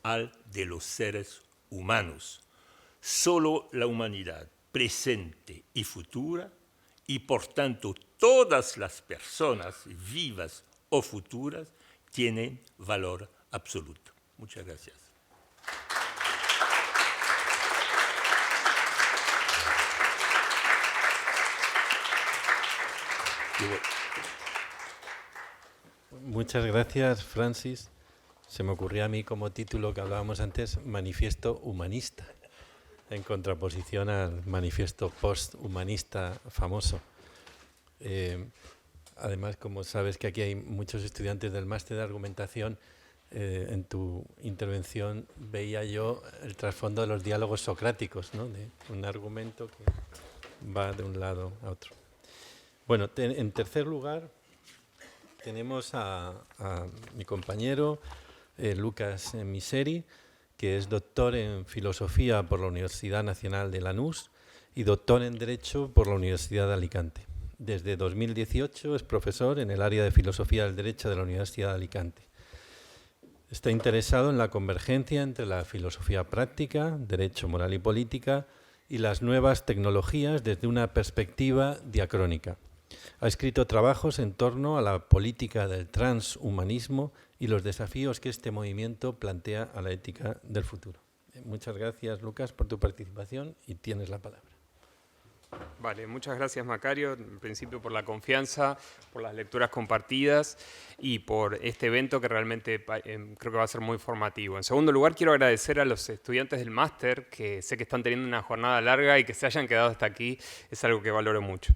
al de los seres humanos. Solo la humanidad presente y futura, y por tanto todas las personas vivas o futuras, tienen valor absoluto. Muchas gracias. Muchas gracias, Francis. Se me ocurrió a mí como título que hablábamos antes, Manifiesto Humanista, en contraposición al manifiesto posthumanista famoso. Además, como sabes que aquí hay muchos estudiantes del máster de argumentación, en tu intervención veía yo el trasfondo de los diálogos socráticos, ¿no? De un argumento que va de un lado a otro. Bueno, en tercer lugar tenemos a mi compañero Lucas Miseri, que es doctor en Filosofía por la Universidad Nacional de Lanús y doctor en Derecho por la Universidad de Alicante. Desde 2018 es profesor en el área de Filosofía del Derecho de la Universidad de Alicante. Está interesado en la convergencia entre la filosofía práctica, derecho, moral y política, y las nuevas tecnologías desde una perspectiva diacrónica. Ha escrito trabajos en torno a la política del transhumanismo y los desafíos que este movimiento plantea a la ética del futuro. Muchas gracias, Lucas, por tu participación y tienes la palabra. Vale, muchas gracias, Macario, en principio por la confianza, por las lecturas compartidas y por este evento que realmente creo que va a ser muy formativo. En segundo lugar, quiero agradecer a los estudiantes del máster, que sé que están teniendo una jornada larga y que se hayan quedado hasta aquí, es algo que valoro mucho.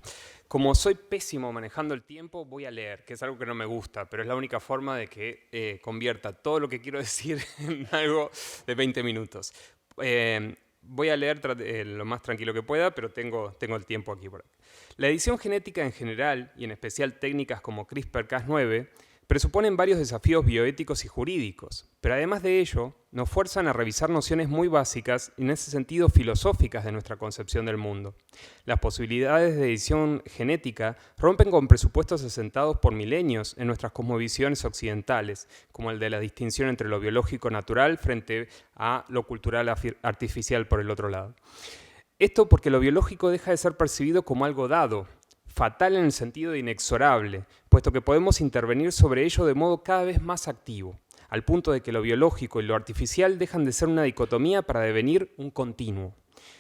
Como soy pésimo manejando el tiempo, voy a leer, que es algo que no me gusta, pero es la única forma de que convierta todo lo que quiero decir en algo de 20 minutos. Voy a leer lo más tranquilo que pueda, pero tengo el tiempo aquí. La edición genética en general, y en especial técnicas como CRISPR-Cas9, presuponen varios desafíos bioéticos y jurídicos, pero además de ello, nos fuerzan a revisar nociones muy básicas y en ese sentido filosóficas de nuestra concepción del mundo. Las posibilidades de edición genética rompen con presupuestos asentados por milenios en nuestras cosmovisiones occidentales, como el de la distinción entre lo biológico natural frente a lo cultural artificial por el otro lado. Esto porque lo biológico deja de ser percibido como algo dado, fatal en el sentido de inexorable, puesto que podemos intervenir sobre ello de modo cada vez más activo, al punto de que lo biológico y lo artificial dejan de ser una dicotomía para devenir un continuo.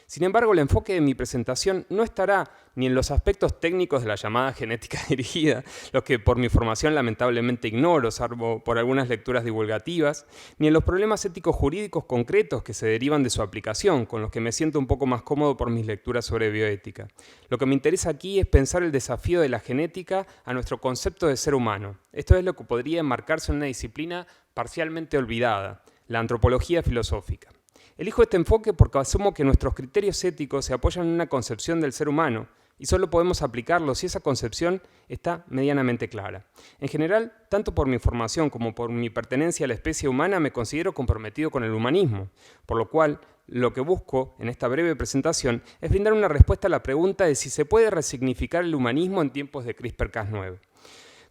Sin embargo, el enfoque de mi presentación no estará ni en los aspectos técnicos de la llamada genética dirigida, los que por mi formación lamentablemente ignoro, salvo por algunas lecturas divulgativas, ni en los problemas éticos jurídicos concretos que se derivan de su aplicación, con los que me siento un poco más cómodo por mis lecturas sobre bioética. Lo que me interesa aquí es pensar el desafío de la genética a nuestro concepto de ser humano. Esto es lo que podría enmarcarse en una disciplina parcialmente olvidada, la antropología filosófica. Elijo este enfoque porque asumo que nuestros criterios éticos se apoyan en una concepción del ser humano y solo podemos aplicarlo si esa concepción está medianamente clara. En general, tanto por mi formación como por mi pertenencia a la especie humana, me considero comprometido con el humanismo, por lo cual lo que busco en esta breve presentación es brindar una respuesta a la pregunta de si se puede resignificar el humanismo en tiempos de CRISPR-Cas9.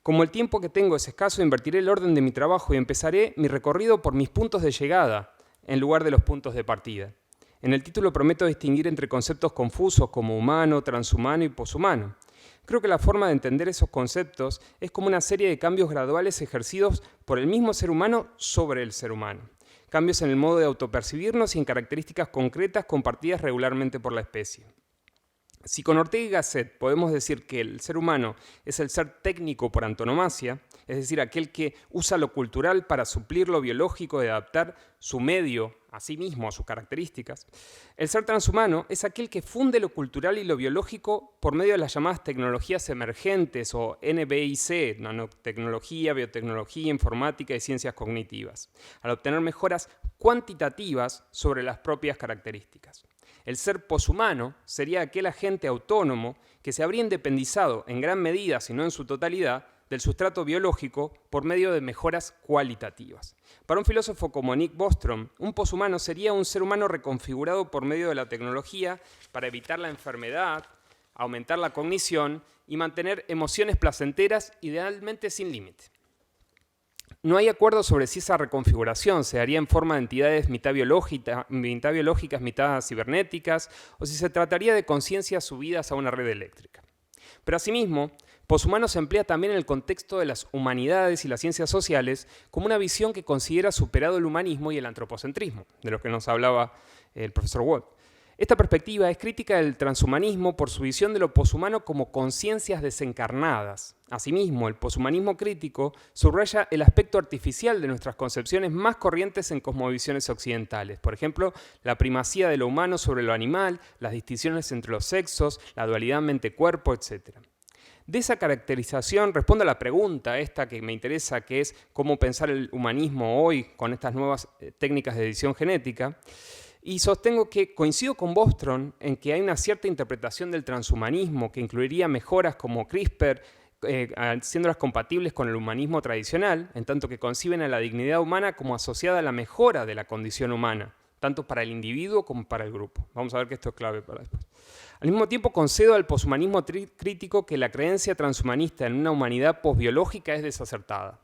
Como el tiempo que tengo es escaso, invertiré el orden de mi trabajo y empezaré mi recorrido por mis puntos de llegada, en lugar de los puntos de partida. En el título prometo distinguir entre conceptos confusos como humano, transhumano y poshumano. Creo que la forma de entender esos conceptos es como una serie de cambios graduales ejercidos por el mismo ser humano sobre el ser humano. Cambios en el modo de autopercibirnos y en características concretas compartidas regularmente por la especie. Si con Ortega y Gasset podemos decir que el ser humano es el ser técnico por antonomasia, es decir, aquel que usa lo cultural para suplir lo biológico y adaptar su medio a sí mismo, a sus características, el ser transhumano es aquel que funde lo cultural y lo biológico por medio de las llamadas tecnologías emergentes o NBIC, nanotecnología, biotecnología, informática y ciencias cognitivas, al obtener mejoras cuantitativas sobre las propias características. El ser poshumano sería aquel agente autónomo que se habría independizado en gran medida, si no en su totalidad, del sustrato biológico por medio de mejoras cualitativas. Para un filósofo como Nick Bostrom, un poshumano sería un ser humano reconfigurado por medio de la tecnología para evitar la enfermedad, aumentar la cognición y mantener emociones placenteras, idealmente sin límite. No hay acuerdo sobre si esa reconfiguración se haría en forma de entidades mitad biológicas, mitad cibernéticas, o si se trataría de conciencias subidas a una red eléctrica. Pero asimismo, poshumano se emplea también en el contexto de las humanidades y las ciencias sociales como una visión que considera superado el humanismo y el antropocentrismo, de lo que nos hablaba el profesor Wald. Esta perspectiva es crítica del transhumanismo por su visión de lo poshumano como conciencias desencarnadas. Asimismo, el poshumanismo crítico subraya el aspecto artificial de nuestras concepciones más corrientes en cosmovisiones occidentales. Por ejemplo, la primacía de lo humano sobre lo animal, las distinciones entre los sexos, la dualidad mente-cuerpo, etc. De esa caracterización respondo a la pregunta esta que me interesa, que es cómo pensar el humanismo hoy con estas nuevas técnicas de edición genética. Y sostengo que coincido con Bostrom en que hay una cierta interpretación del transhumanismo que incluiría mejoras como CRISPR, haciéndolas compatibles con el humanismo tradicional, en tanto que conciben a la dignidad humana como asociada a la mejora de la condición humana, tanto para el individuo como para el grupo. Vamos a ver que esto es clave para después. Al mismo tiempo concedo al poshumanismo crítico que la creencia transhumanista en una humanidad posbiológica es desacertada.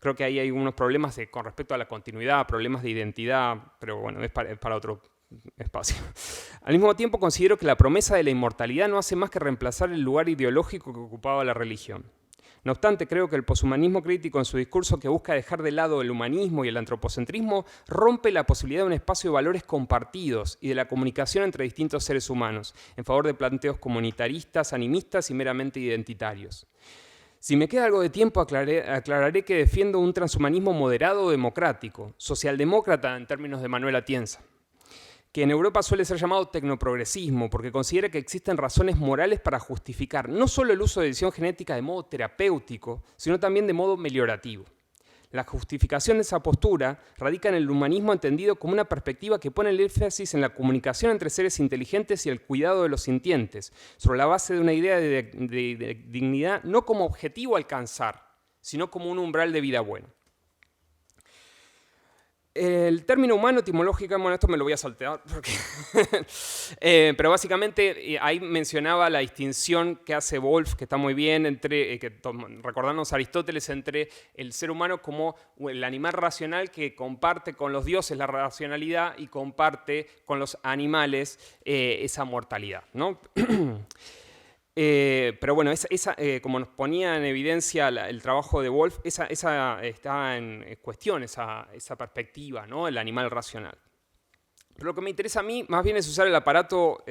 Creo que ahí hay unos problemas con respecto a la continuidad, problemas de identidad, pero bueno, es para otro espacio. Al mismo tiempo considero que la promesa de la inmortalidad no hace más que reemplazar el lugar ideológico que ocupaba la religión. No obstante, creo que el poshumanismo crítico en su discurso que busca dejar de lado el humanismo y el antropocentrismo rompe la posibilidad de un espacio de valores compartidos y de la comunicación entre distintos seres humanos, en favor de planteos comunitaristas, animistas y meramente identitarios. Si me queda algo de tiempo, aclararé que defiendo un transhumanismo moderado o democrático, socialdemócrata en términos de Manuel Atienza, que en Europa suele ser llamado tecnoprogresismo, porque considera que existen razones morales para justificar no solo el uso de edición genética de modo terapéutico, sino también de modo meliorativo. La justificación de esa postura radica en el humanismo entendido como una perspectiva que pone el énfasis en la comunicación entre seres inteligentes y el cuidado de los sintientes, sobre la base de una idea de dignidad no como objetivo a alcanzar, sino como un umbral de vida bueno. El término humano etimológico, bueno, esto me lo voy a saltear, porque pero básicamente ahí mencionaba la distinción que hace Wolff, que está muy bien, entre, recordarnos a Aristóteles, entre el ser humano como el animal racional que comparte con los dioses la racionalidad y comparte con los animales esa mortalidad, ¿no? Pero bueno, como nos ponía en evidencia el trabajo de Wolff, esa está en cuestión, esa perspectiva, ¿no? El animal racional. Pero lo que me interesa a mí más bien es usar el aparato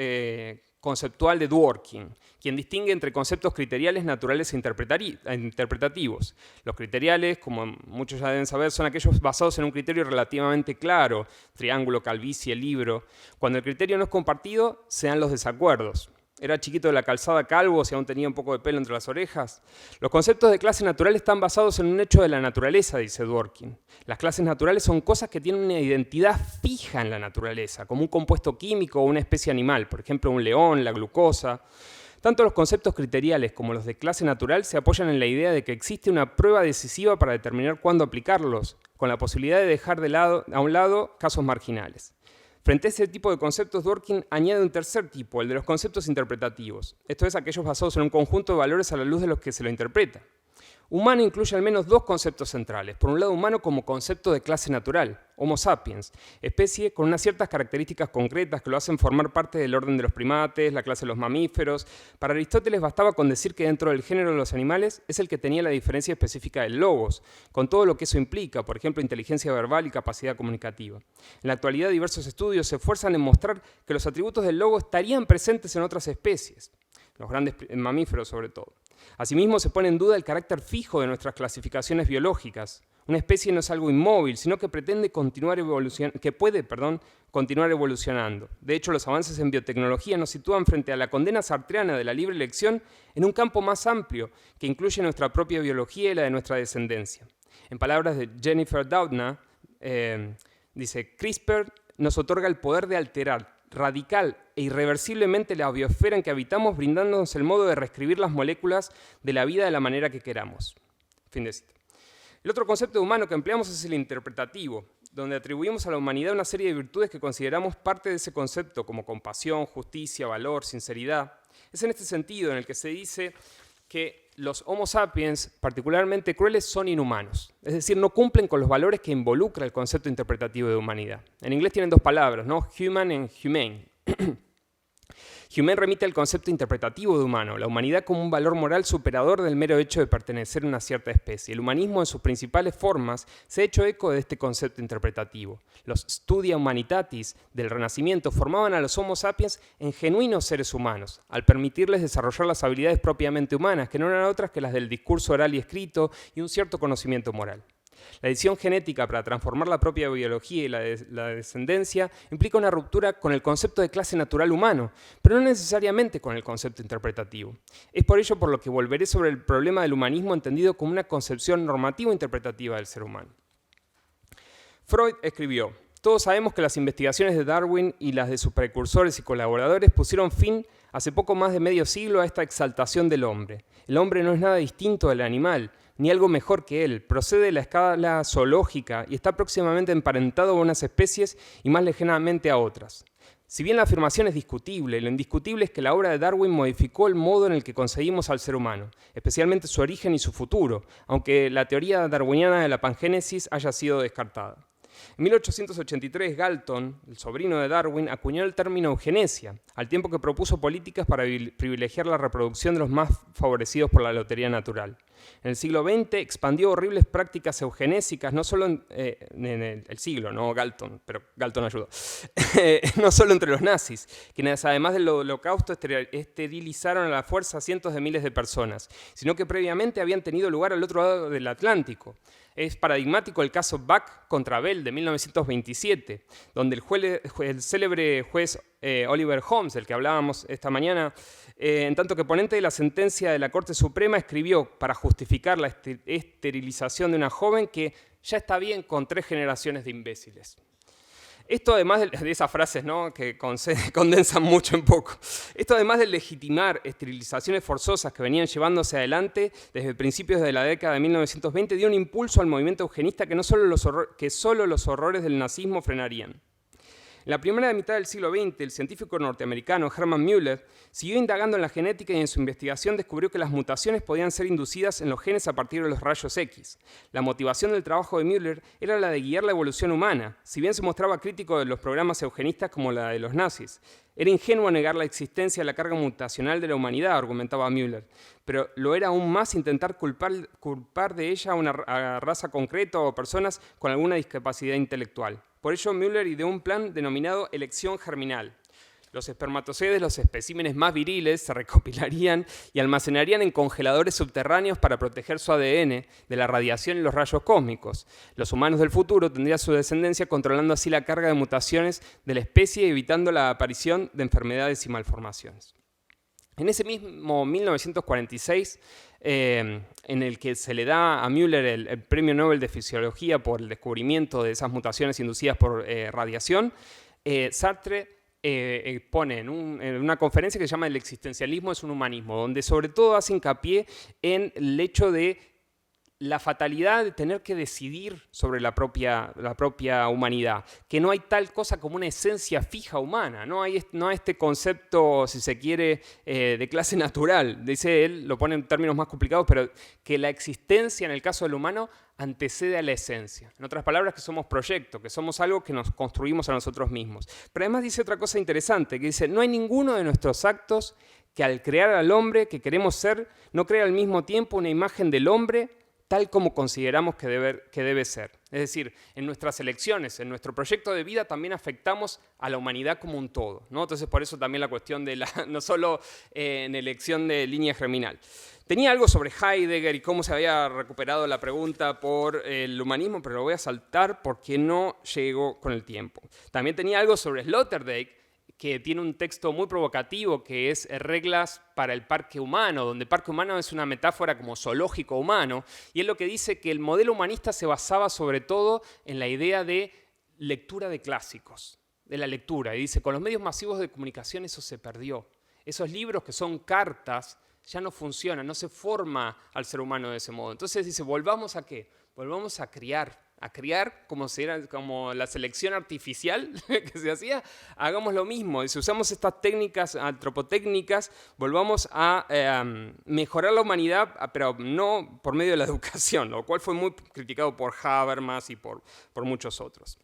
conceptual de Dworkin, quien distingue entre conceptos criteriales, naturales e interpretativos. Los criteriales, como muchos ya deben saber, son aquellos basados en un criterio relativamente claro, triángulo, calvicie, libro. Cuando el criterio no es compartido, se dan los desacuerdos. Era chiquito de la calzada calvo, si aún tenía un poco de pelo entre las orejas. Los conceptos de clase natural están basados en un hecho de la naturaleza, dice Dworkin. Las clases naturales son cosas que tienen una identidad fija en la naturaleza, como un compuesto químico o una especie animal, por ejemplo, un león, la glucosa. Tanto los conceptos criteriales como los de clase natural se apoyan en la idea de que existe una prueba decisiva para determinar cuándo aplicarlos, con la posibilidad de dejar a un lado casos marginales. Frente a ese tipo de conceptos, Dworkin añade un tercer tipo, el de los conceptos interpretativos. Esto es, aquellos basados en un conjunto de valores a la luz de los que se lo interpreta. Humano incluye al menos dos conceptos centrales. Por un lado, humano como concepto de clase natural, Homo sapiens, especie con unas ciertas características concretas que lo hacen formar parte del orden de los primates, la clase de los mamíferos. Para Aristóteles bastaba con decir que dentro del género de los animales es el que tenía la diferencia específica del logos, con todo lo que eso implica, por ejemplo, inteligencia verbal y capacidad comunicativa. En la actualidad, diversos estudios se esfuerzan en mostrar que los atributos del logo estarían presentes en otras especies, los grandes mamíferos sobre todo. Asimismo, se pone en duda el carácter fijo de nuestras clasificaciones biológicas. Una especie no es algo inmóvil, sino que puede continuar evolucionando. De hecho, los avances en biotecnología nos sitúan frente a la condena sartreana de la libre elección en un campo más amplio, que incluye nuestra propia biología y la de nuestra descendencia. En palabras de Jennifer Doudna, dice, CRISPR nos otorga el poder de alterar radical e irreversiblemente la biosfera en que habitamos, brindándonos el modo de reescribir las moléculas de la vida de la manera que queramos. Fin de cita. El otro concepto de humano que empleamos es el interpretativo, donde atribuimos a la humanidad una serie de virtudes que consideramos parte de ese concepto, como compasión, justicia, valor, sinceridad. Es en este sentido en el que se dice que los Homo sapiens, particularmente crueles, son inhumanos. Es decir, no cumplen con los valores que involucra el concepto interpretativo de humanidad. En inglés tienen dos palabras, ¿no? Human y humane. Humane remite al concepto interpretativo de humano, la humanidad como un valor moral superador del mero hecho de pertenecer a una cierta especie. El humanismo en sus principales formas se ha hecho eco de este concepto interpretativo. Los Studia Humanitatis del Renacimiento formaban a los Homo sapiens en genuinos seres humanos, al permitirles desarrollar las habilidades propiamente humanas, que no eran otras que las del discurso oral y escrito y un cierto conocimiento moral. La edición genética para transformar la propia biología y la descendencia implica una ruptura con el concepto de clase natural humano, pero no necesariamente con el concepto interpretativo. Es por ello por lo que volveré sobre el problema del humanismo entendido como una concepción normativa-interpretativa del ser humano. Freud escribió: todos sabemos que las investigaciones de Darwin y las de sus precursores y colaboradores pusieron fin hace poco más de medio siglo a esta exaltación del hombre. El hombre no es nada distinto del animal, ni algo mejor que él, procede de la escala zoológica y está próximamente emparentado a unas especies y más lejanamente a otras. Si bien la afirmación es discutible, lo indiscutible es que la obra de Darwin modificó el modo en el que concebimos al ser humano, especialmente su origen y su futuro, aunque la teoría darwiniana de la pangénesis haya sido descartada. En 1883, Galton, el sobrino de Darwin, acuñó el término eugenesia, al tiempo que propuso políticas para privilegiar la reproducción de los más favorecidos por la lotería natural. En el siglo XX expandió horribles prácticas eugenésicas, no solo en el siglo, no Galton, pero Galton ayudó, no solo entre los nazis, quienes además del holocausto esterilizaron a la fuerza a cientos de miles de personas, sino que previamente habían tenido lugar al otro lado del Atlántico. Es paradigmático el caso Buck contra Bell de 1927, donde el célebre juez Oliver Holmes, del que hablábamos esta mañana, en tanto que ponente de la sentencia de la Corte Suprema, escribió para justificar la esterilización de una joven que ya está bien con 3 generaciones de imbéciles. Esto además de esas frases, ¿no?, que condensan mucho en poco, esto además de legitimar esterilizaciones forzosas que venían llevándose adelante desde principios de la década de 1920, dio un impulso al movimiento eugenista que solo los horrores del nazismo frenarían. En la primera mitad del siglo XX, el científico norteamericano Hermann Müller siguió indagando en la genética y en su investigación descubrió que las mutaciones podían ser inducidas en los genes a partir de los rayos X. La motivación del trabajo de Müller era la de guiar la evolución humana, si bien se mostraba crítico de los programas eugenistas como la de los nazis. Era ingenuo negar la existencia de la carga mutacional de la humanidad, argumentaba Müller, pero lo era aún más intentar culpar de ella a una raza concreta o personas con alguna discapacidad intelectual. Por ello, Müller ideó un plan denominado elección germinal. Los espermatozoides, los especímenes más viriles, se recopilarían y almacenarían en congeladores subterráneos para proteger su ADN de la radiación y los rayos cósmicos. Los humanos del futuro tendrían su descendencia controlando así la carga de mutaciones de la especie y evitando la aparición de enfermedades y malformaciones. En ese mismo 1946, en el que se le da a Müller el Premio Nobel de Fisiología por el descubrimiento de esas mutaciones inducidas por radiación, Sartre pone en una conferencia que se llama El existencialismo es un humanismo, donde sobre todo hace hincapié en el hecho de la fatalidad de tener que decidir sobre la propia humanidad, que no hay tal cosa como una esencia fija humana, no hay este concepto, si se quiere, de clase natural, dice él, lo pone en términos más complicados, pero que la existencia en el caso del humano antecede a la esencia. En otras palabras, que somos proyecto, que somos algo que nos construimos a nosotros mismos. Pero además dice otra cosa interesante, que dice, no hay ninguno de nuestros actos que al crear al hombre que queremos ser, no crea al mismo tiempo una imagen del hombre tal como consideramos que debe ser. Es decir, en nuestras elecciones, en nuestro proyecto de vida también afectamos a la humanidad como un todo, ¿no? Entonces, por eso también la cuestión de no solo en elección de línea germinal. Tenía algo sobre Heidegger y cómo se había recuperado la pregunta por el humanismo, pero lo voy a saltar porque no llegó con el tiempo. También tenía algo sobre Sloterdijk, que tiene un texto muy provocativo que es Reglas para el parque humano, donde parque humano es una metáfora como zoológico humano, y es lo que dice que el modelo humanista se basaba sobre todo en la idea de lectura de clásicos, de la lectura, y dice, con los medios masivos de comunicación eso se perdió. Esos libros que son cartas ya no funcionan, no se forma al ser humano de ese modo. Entonces dice, ¿volvamos a qué? Volvamos a criar como la selección artificial que se hacía, hagamos lo mismo. Y si usamos estas técnicas antropotécnicas, volvamos a mejorar la humanidad, pero no por medio de la educación, lo cual fue muy criticado por Habermas y por muchos otros.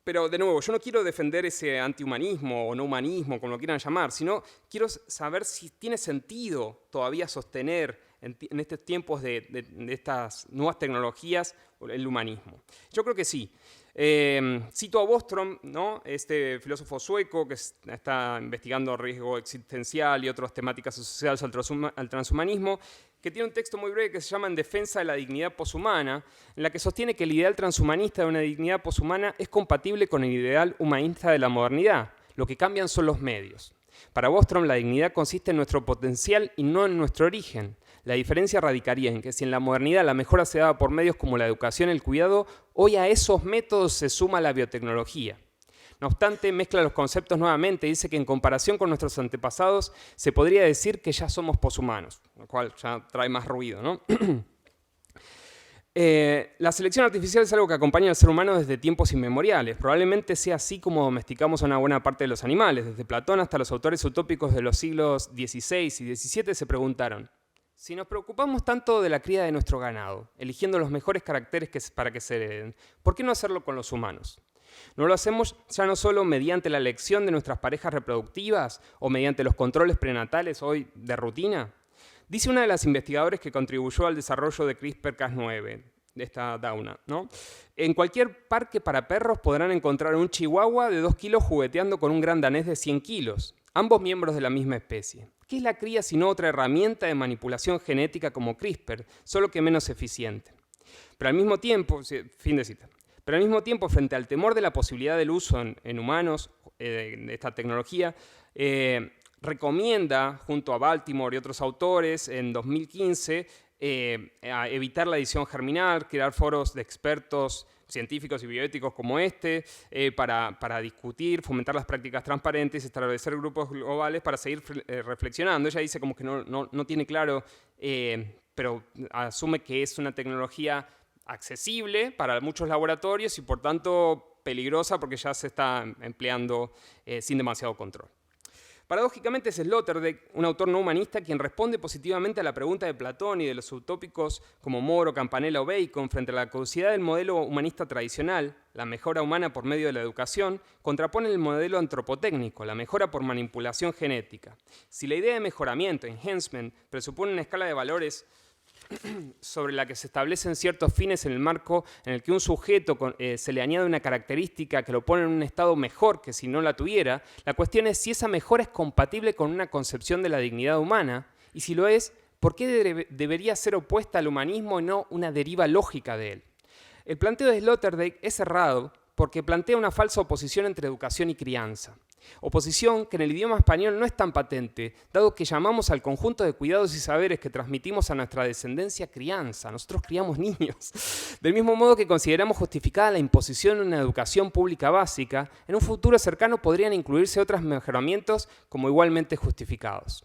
Pero, de nuevo, yo no quiero defender ese antihumanismo o no humanismo, como lo quieran llamar, sino quiero saber si tiene sentido todavía sostener en estos tiempos de estas nuevas tecnologías el humanismo. Yo creo que sí. Cito a Bostrom, ¿no?, este filósofo sueco que está investigando riesgo existencial y otras temáticas asociadas al transhumanismo, que tiene un texto muy breve que se llama En defensa de la dignidad poshumana, en la que sostiene que el ideal transhumanista de una dignidad poshumana es compatible con el ideal humanista de la modernidad. Lo que cambian son los medios. Para Bostrom, la dignidad consiste en nuestro potencial y no en nuestro origen. La diferencia radicaría en que si en la modernidad la mejora se daba por medios como la educación y el cuidado, hoy a esos métodos se suma la biotecnología. No obstante, mezcla los conceptos nuevamente y dice que en comparación con nuestros antepasados se podría decir que ya somos poshumanos, lo cual ya trae más ruido, ¿no? La selección artificial es algo que acompaña al ser humano desde tiempos inmemoriales. Probablemente sea así como domesticamos a una buena parte de los animales. Desde Platón hasta los autores utópicos de los siglos XVI y XVII se preguntaron: si nos preocupamos tanto de la cría de nuestro ganado, eligiendo los mejores caracteres para que se hereden, ¿por qué no hacerlo con los humanos? ¿No lo hacemos ya no solo mediante la elección de nuestras parejas reproductivas o mediante los controles prenatales hoy de rutina? Dice una de las investigadoras que contribuyó al desarrollo de CRISPR-Cas9, de esta Dauna, ¿no? En cualquier parque para perros podrán encontrar un chihuahua de 2 kilos jugueteando con un gran danés de 100 kilos, ambos miembros de la misma especie. ¿Qué es la cría sino otra herramienta de manipulación genética como CRISPR, solo que menos eficiente? Pero al mismo tiempo, fin de cita. Pero al mismo tiempo, frente al temor de la posibilidad del uso en humanos de esta tecnología, recomienda, junto a Baltimore y otros autores, en 2015, a evitar la edición germinal, crear foros de expertos científicos y bioéticos como este, para discutir, fomentar las prácticas transparentes, establecer grupos globales para seguir reflexionando. Ella dice como que no tiene claro, pero asume que es una tecnología accesible para muchos laboratorios y por tanto peligrosa porque ya se está empleando sin demasiado control. Paradójicamente es Sloterdijk, un autor no humanista, quien responde positivamente a la pregunta de Platón y de los utópicos como Moro, Campanella o Bacon frente a la caducidad del modelo humanista tradicional, la mejora humana por medio de la educación, contrapone el modelo antropotécnico, la mejora por manipulación genética. Si la idea de mejoramiento, enhancement, presupone una escala de valores sobre la que se establecen ciertos fines en el marco en el que un sujeto se le añade una característica que lo pone en un estado mejor que si no la tuviera, la cuestión es si esa mejora es compatible con una concepción de la dignidad humana, y si lo es, ¿por qué debería ser opuesta al humanismo y no una deriva lógica de él? El planteo de Sloterdijk es errado porque plantea una falsa oposición entre educación y crianza. Oposición que en el idioma español no es tan patente, dado que llamamos al conjunto de cuidados y saberes que transmitimos a nuestra descendencia crianza. Nosotros criamos niños. Del mismo modo que consideramos justificada la imposición de una educación pública básica, en un futuro cercano podrían incluirse otros mejoramientos como igualmente justificados.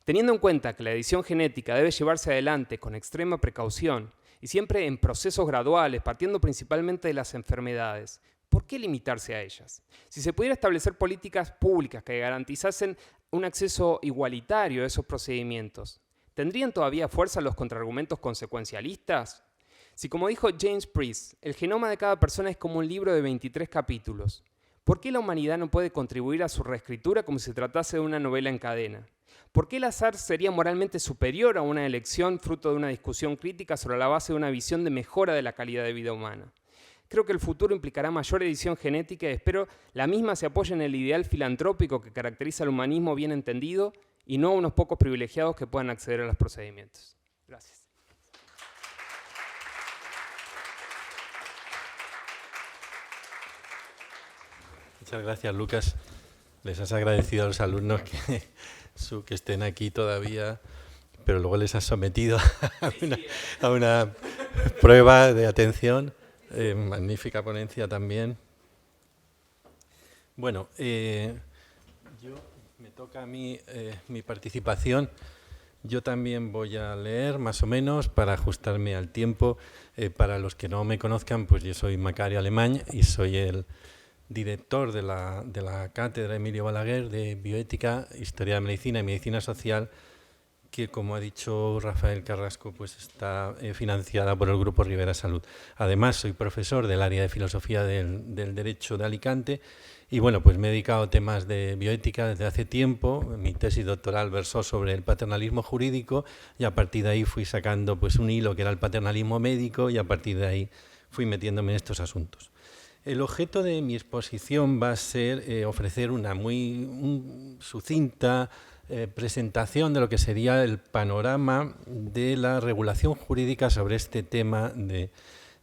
Teniendo en cuenta que la edición genética debe llevarse adelante con extrema precaución y siempre en procesos graduales, partiendo principalmente de las enfermedades, ¿por qué limitarse a ellas? Si se pudiera establecer políticas públicas que garantizasen un acceso igualitario a esos procedimientos, ¿tendrían todavía fuerza los contraargumentos consecuencialistas? Si, como dijo James Priest, el genoma de cada persona es como un libro de 23 capítulos, ¿por qué la humanidad no puede contribuir a su reescritura como si se tratase de una novela en cadena? ¿Por qué el azar sería moralmente superior a una elección fruto de una discusión crítica sobre la base de una visión de mejora de la calidad de vida humana? Creo que el futuro implicará mayor edición genética y espero la misma se apoye en el ideal filantrópico que caracteriza al humanismo bien entendido y no a unos pocos privilegiados que puedan acceder a los procedimientos. Gracias. Muchas gracias, Lucas. Les has agradecido a los alumnos que estén aquí todavía, pero luego les has sometido a una prueba de atención. Magnífica ponencia también. Bueno, me toca a mí mi participación. Yo también voy a leer más o menos para ajustarme al tiempo. Para los que no me conozcan, pues yo soy Macario Alemany y soy el director de la cátedra Emilio Balaguer de Bioética, Historia de la Medicina y Medicina Social, que, como ha dicho Rafael Carrasco, pues está financiada por el Grupo Rivera Salud. Además, soy profesor del área de Filosofía del Derecho de Alicante y, bueno, pues me he dedicado a temas de bioética desde hace tiempo. Mi tesis doctoral versó sobre el paternalismo jurídico y a partir de ahí fui sacando pues un hilo que era el paternalismo médico y a partir de ahí fui metiéndome en estos asuntos. El objeto de mi exposición va a ser ofrecer una muy sucinta presentación de lo que sería el panorama de la regulación jurídica sobre este tema de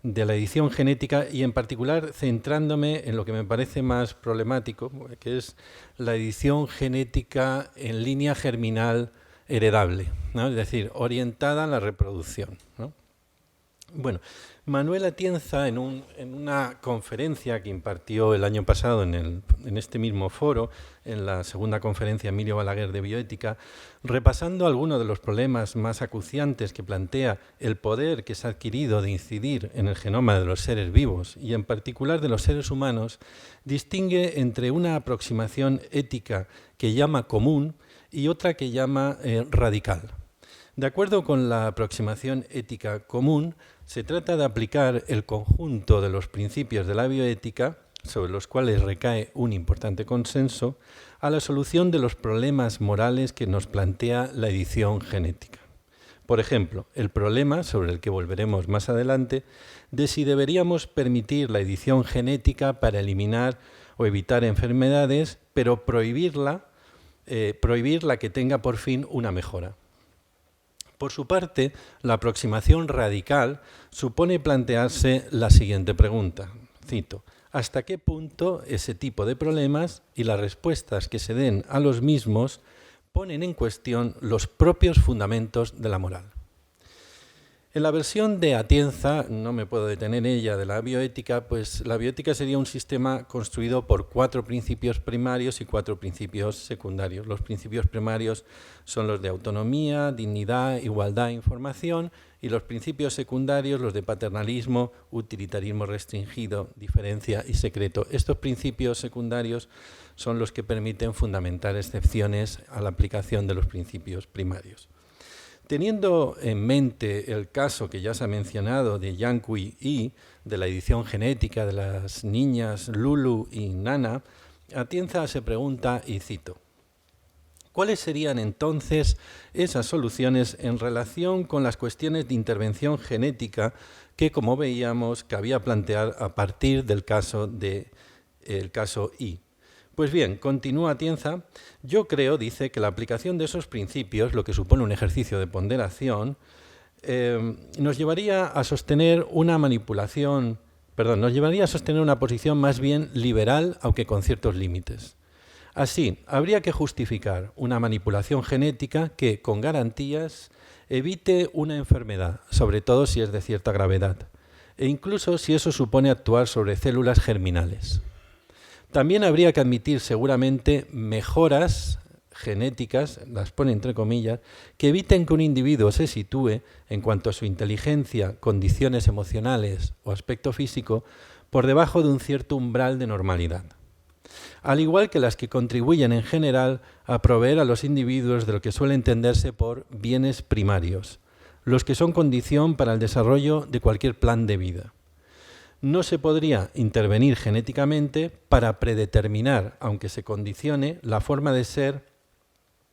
la edición genética y en particular centrándome en lo que me parece más problemático, que es la edición genética en línea germinal heredable, ¿no? Es decir, orientada a la reproducción, ¿no? Bueno, Manuel Atienza, en una conferencia que impartió el año pasado en este mismo foro, en la segunda conferencia Emilio Balaguer de Bioética, repasando algunos de los problemas más acuciantes que plantea el poder que se ha adquirido de incidir en el genoma de los seres vivos y en particular de los seres humanos, distingue entre una aproximación ética que llama común y otra que llama radical. De acuerdo con la aproximación ética común, se trata de aplicar el conjunto de los principios de la bioética, sobre los cuales recae un importante consenso, a la solución de los problemas morales que nos plantea la edición genética. Por ejemplo, el problema, sobre el que volveremos más adelante, de si deberíamos permitir la edición genética para eliminar o evitar enfermedades, pero prohibir la que tenga por fin una mejora. Por su parte, la aproximación radical supone plantearse la siguiente pregunta, cito, ¿hasta qué punto ese tipo de problemas y las respuestas que se den a los mismos ponen en cuestión los propios fundamentos de la moral? En la versión de Atienza, no me puedo detener en ella, de la bioética, pues la bioética sería un sistema construido por 4 principios primarios y 4 principios secundarios. Los principios primarios son los de autonomía, dignidad, igualdad e información, y los principios secundarios los de paternalismo, utilitarismo restringido, diferencia y secreto. Estos principios secundarios son los que permiten fundamentar excepciones a la aplicación de los principios primarios. Teniendo en mente el caso que ya se ha mencionado de Yang Kui Yi, de la edición genética de las niñas Lulu y Nana, Atienza se pregunta, y cito, ¿cuáles serían entonces esas soluciones en relación con las cuestiones de intervención genética que, como veíamos, cabía plantear a partir del caso Yi? Pues bien, continúa Atienza, yo creo, dice, que la aplicación de esos principios, lo que supone un ejercicio de ponderación, nos llevaría a sostener una posición más bien liberal, aunque con ciertos límites. Así, habría que justificar una manipulación genética que, con garantías, evite una enfermedad, sobre todo si es de cierta gravedad, e incluso si eso supone actuar sobre células germinales. También habría que admitir seguramente mejoras genéticas, las pone entre comillas, que eviten que un individuo se sitúe, en cuanto a su inteligencia, condiciones emocionales o aspecto físico, por debajo de un cierto umbral de normalidad. Al igual que las que contribuyen en general a proveer a los individuos de lo que suele entenderse por bienes primarios, los que son condición para el desarrollo de cualquier plan de vida. No se podría intervenir genéticamente para predeterminar, aunque se condicione, la forma de ser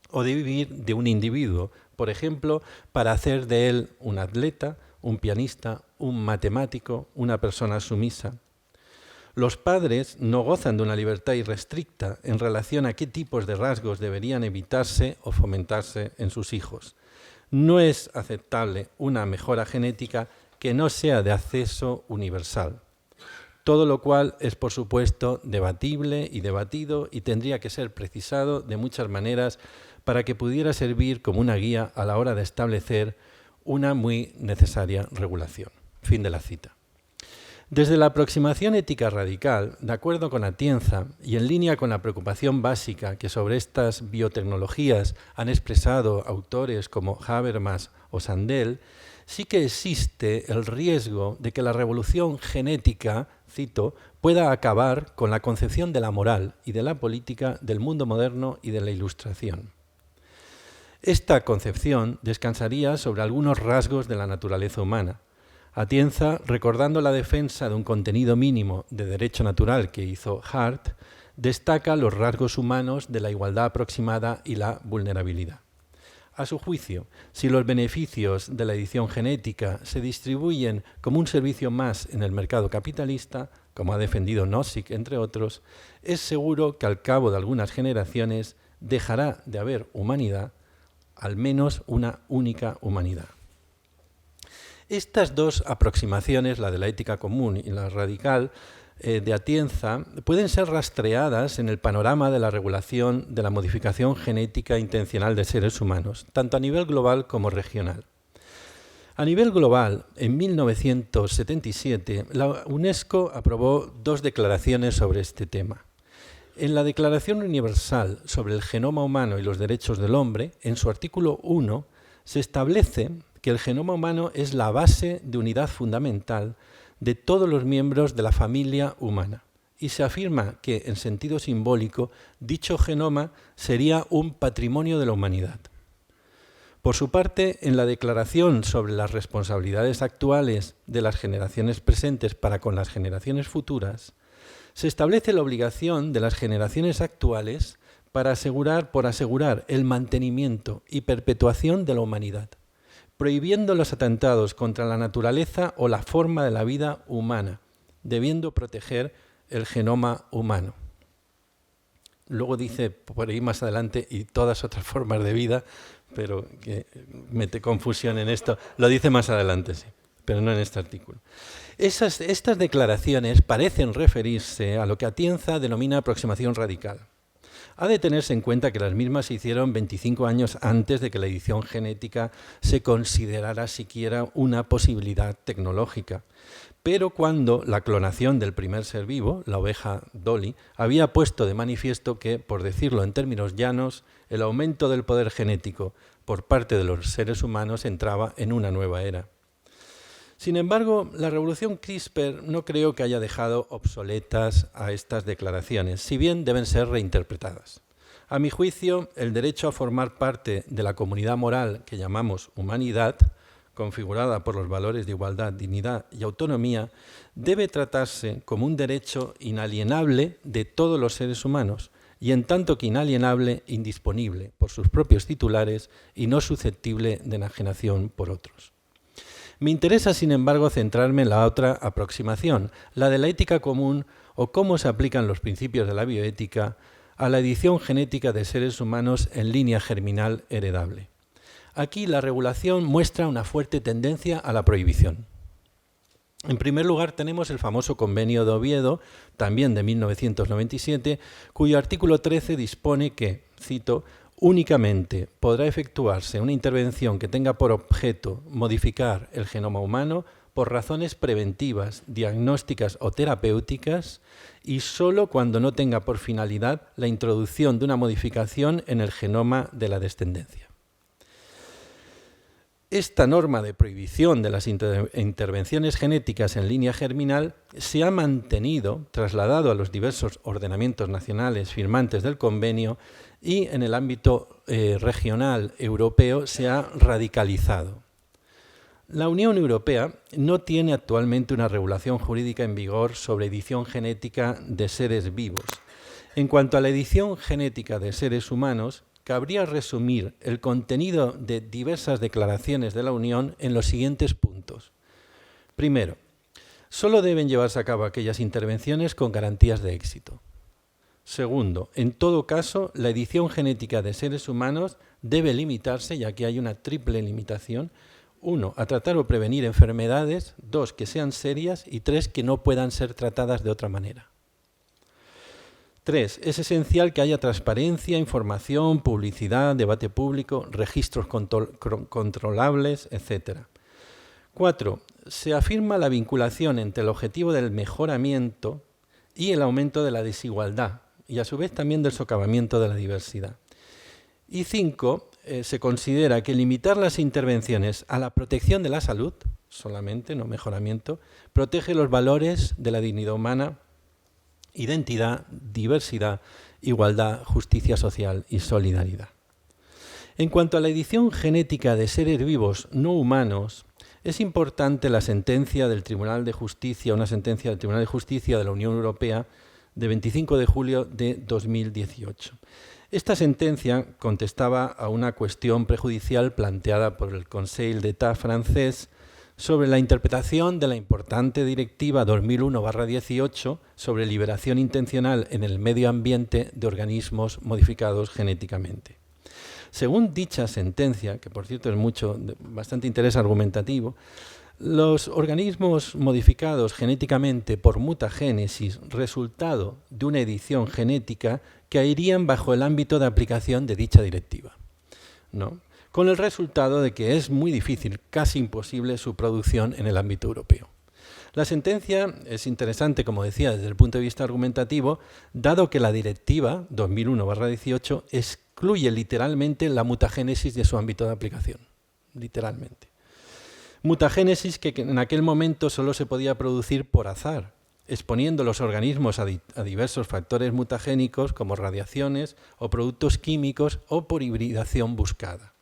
o de vivir de un individuo, por ejemplo, para hacer de él un atleta, un pianista, un matemático, una persona sumisa. Los padres no gozan de una libertad irrestricta en relación a qué tipos de rasgos deberían evitarse o fomentarse en sus hijos. No es aceptable una mejora genética que no sea de acceso universal. Todo lo cual es, por supuesto, debatible y debatido y tendría que ser precisado de muchas maneras para que pudiera servir como una guía a la hora de establecer una muy necesaria regulación. Fin de la cita. Desde la aproximación ética radical, de acuerdo con Atienza y en línea con la preocupación básica que sobre estas biotecnologías han expresado autores como Habermas o Sandel, sí que existe el riesgo de que la revolución genética, cito, pueda acabar con la concepción de la moral y de la política del mundo moderno y de la Ilustración. Esta concepción descansaría sobre algunos rasgos de la naturaleza humana. Atienza, recordando la defensa de un contenido mínimo de derecho natural que hizo Hart, destaca los rasgos humanos de la igualdad aproximada y la vulnerabilidad. A su juicio, si los beneficios de la edición genética se distribuyen como un servicio más en el mercado capitalista, como ha defendido Nozick, entre otros, es seguro que al cabo de algunas generaciones dejará de haber humanidad, al menos una única humanidad. Estas dos aproximaciones, la de la ética común y la radical, de Atienza, pueden ser rastreadas en el panorama de la regulación de la modificación genética intencional de seres humanos, tanto a nivel global como regional. A nivel global, en 1977, la UNESCO aprobó 2 declaraciones sobre este tema. En la Declaración Universal sobre el Genoma Humano y los Derechos del Hombre, en su artículo 1, se establece que el genoma humano es la base de unidad fundamental de todos los miembros de la familia humana. Y se afirma que, en sentido simbólico, dicho genoma sería un patrimonio de la humanidad. Por su parte, en la Declaración sobre las responsabilidades actuales de las generaciones presentes para con las generaciones futuras, se establece la obligación de las generaciones actuales por asegurar el mantenimiento y perpetuación de la humanidad, prohibiendo los atentados contra la naturaleza o la forma de la vida humana, debiendo proteger el genoma humano. Luego dice por ahí más adelante, y todas otras formas de vida, pero que mete confusión en esto. Lo dice más adelante, sí, pero no en este artículo. Estas declaraciones parecen referirse a lo que Atienza denomina aproximación radical. Ha de tenerse en cuenta que las mismas se hicieron 25 años antes de que la edición genética se considerara siquiera una posibilidad tecnológica. Pero cuando la clonación del primer ser vivo, la oveja Dolly, había puesto de manifiesto que, por decirlo en términos llanos, el aumento del poder genético por parte de los seres humanos entraba en una nueva era. Sin embargo, la revolución CRISPR no creo que haya dejado obsoletas a estas declaraciones, si bien deben ser reinterpretadas. A mi juicio, el derecho a formar parte de la comunidad moral que llamamos humanidad, configurada por los valores de igualdad, dignidad y autonomía, debe tratarse como un derecho inalienable de todos los seres humanos, y en tanto que inalienable, indisponible por sus propios titulares y no susceptible de enajenación por otros. Me interesa, sin embargo, centrarme en la otra aproximación, la de la ética común o cómo se aplican los principios de la bioética a la edición genética de seres humanos en línea germinal heredable. Aquí la regulación muestra una fuerte tendencia a la prohibición. En primer lugar, tenemos el famoso Convenio de Oviedo, también de 1997, cuyo artículo 13 dispone que, cito, únicamente podrá efectuarse una intervención que tenga por objeto modificar el genoma humano por razones preventivas, diagnósticas o terapéuticas y solo cuando no tenga por finalidad la introducción de una modificación en el genoma de la descendencia. Esta norma de prohibición de las intervenciones genéticas en línea germinal se ha mantenido, trasladado a los diversos ordenamientos nacionales firmantes del convenio y en el ámbito regional europeo se ha radicalizado. La Unión Europea no tiene actualmente una regulación jurídica en vigor sobre edición genética de seres vivos. En cuanto a la edición genética de seres humanos, cabría resumir el contenido de diversas declaraciones de la Unión en los siguientes puntos. Primero, solo deben llevarse a cabo aquellas intervenciones con garantías de éxito. Segundo, en todo caso, la edición genética de seres humanos debe limitarse, y aquí hay una triple limitación. 1, a tratar o prevenir enfermedades. 2, que sean serias. Y 3, que no puedan ser tratadas de otra manera. 3, es esencial que haya transparencia, información, publicidad, debate público, registros controlables, etc. 4, se afirma la vinculación entre el objetivo del mejoramiento y el aumento de la desigualdad, y a su vez también del socavamiento de la diversidad. Y 5, se considera que limitar las intervenciones a la protección de la salud, solamente, no mejoramiento, protege los valores de la dignidad humana, identidad, diversidad, igualdad, justicia social y solidaridad. En cuanto a la edición genética de seres vivos no humanos, es importante la sentencia del Tribunal de Justicia, una sentencia del Tribunal de Justicia de la Unión Europea de 25 de julio de 2018. Esta sentencia contestaba a una cuestión prejudicial planteada por el Conseil d'État francés sobre la interpretación de la importante Directiva 2001/18 sobre liberación intencional en el medio ambiente de organismos modificados genéticamente. Según dicha sentencia, que por cierto es bastante interés argumentativo, los organismos modificados genéticamente por mutagénesis, resultado de una edición genética, caerían bajo el ámbito de aplicación de dicha directiva, ¿no? Con el resultado de que es muy difícil, casi imposible, su producción en el ámbito europeo. La sentencia es interesante, como decía, desde el punto de vista argumentativo, dado que la Directiva 2001/18 excluye literalmente la mutagénesis de su ámbito de aplicación, literalmente. Mutagénesis que en aquel momento solo se podía producir por azar, exponiendo los organismos a diversos factores mutagénicos como radiaciones o productos químicos o por hibridación buscada.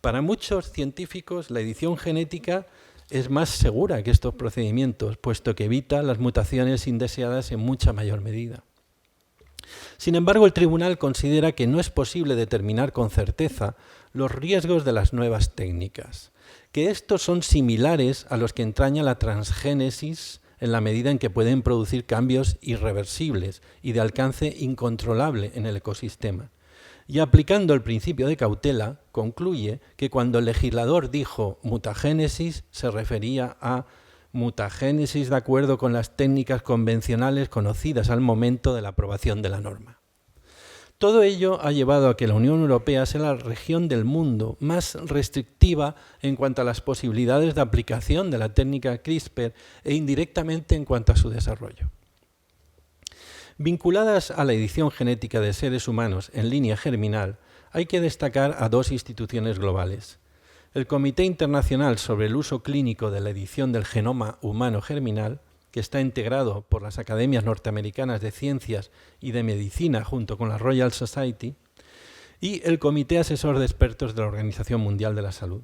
Para muchos científicos, la edición genética es más segura que estos procedimientos, puesto que evita las mutaciones indeseadas en mucha mayor medida. Sin embargo, el tribunal considera que no es posible determinar con certeza los riesgos de las nuevas técnicas, que estos son similares a los que entraña la transgénesis en la medida en que pueden producir cambios irreversibles y de alcance incontrolable en el ecosistema. Y aplicando el principio de cautela, concluye que cuando el legislador dijo mutagénesis, se refería a mutagénesis de acuerdo con las técnicas convencionales conocidas al momento de la aprobación de la norma. Todo ello ha llevado a que la Unión Europea sea la región del mundo más restrictiva en cuanto a las posibilidades de aplicación de la técnica CRISPR e indirectamente en cuanto a su desarrollo. Vinculadas a la edición genética de seres humanos en línea germinal, hay que destacar a dos instituciones globales. El Comité Internacional sobre el Uso Clínico de la Edición del Genoma Humano Germinal, que está integrado por las Academias Norteamericanas de Ciencias y de Medicina junto con la Royal Society, y el Comité Asesor de Expertos de la Organización Mundial de la Salud.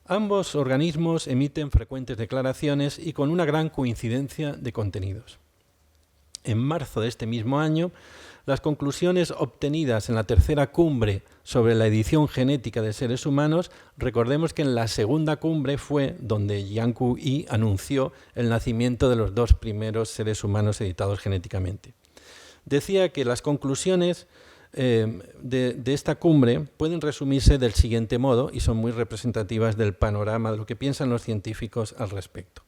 Ambos organismos emiten frecuentes declaraciones y con una gran coincidencia de contenidos. En marzo de este mismo año, las conclusiones obtenidas en la tercera cumbre sobre la edición genética de seres humanos, recordemos que en la segunda cumbre fue donde Yang Ku-i anunció el nacimiento de los 2 primeros seres humanos editados genéticamente. Decía que las conclusiones de esta cumbre pueden resumirse del siguiente modo y son muy representativas del panorama de lo que piensan los científicos al respecto.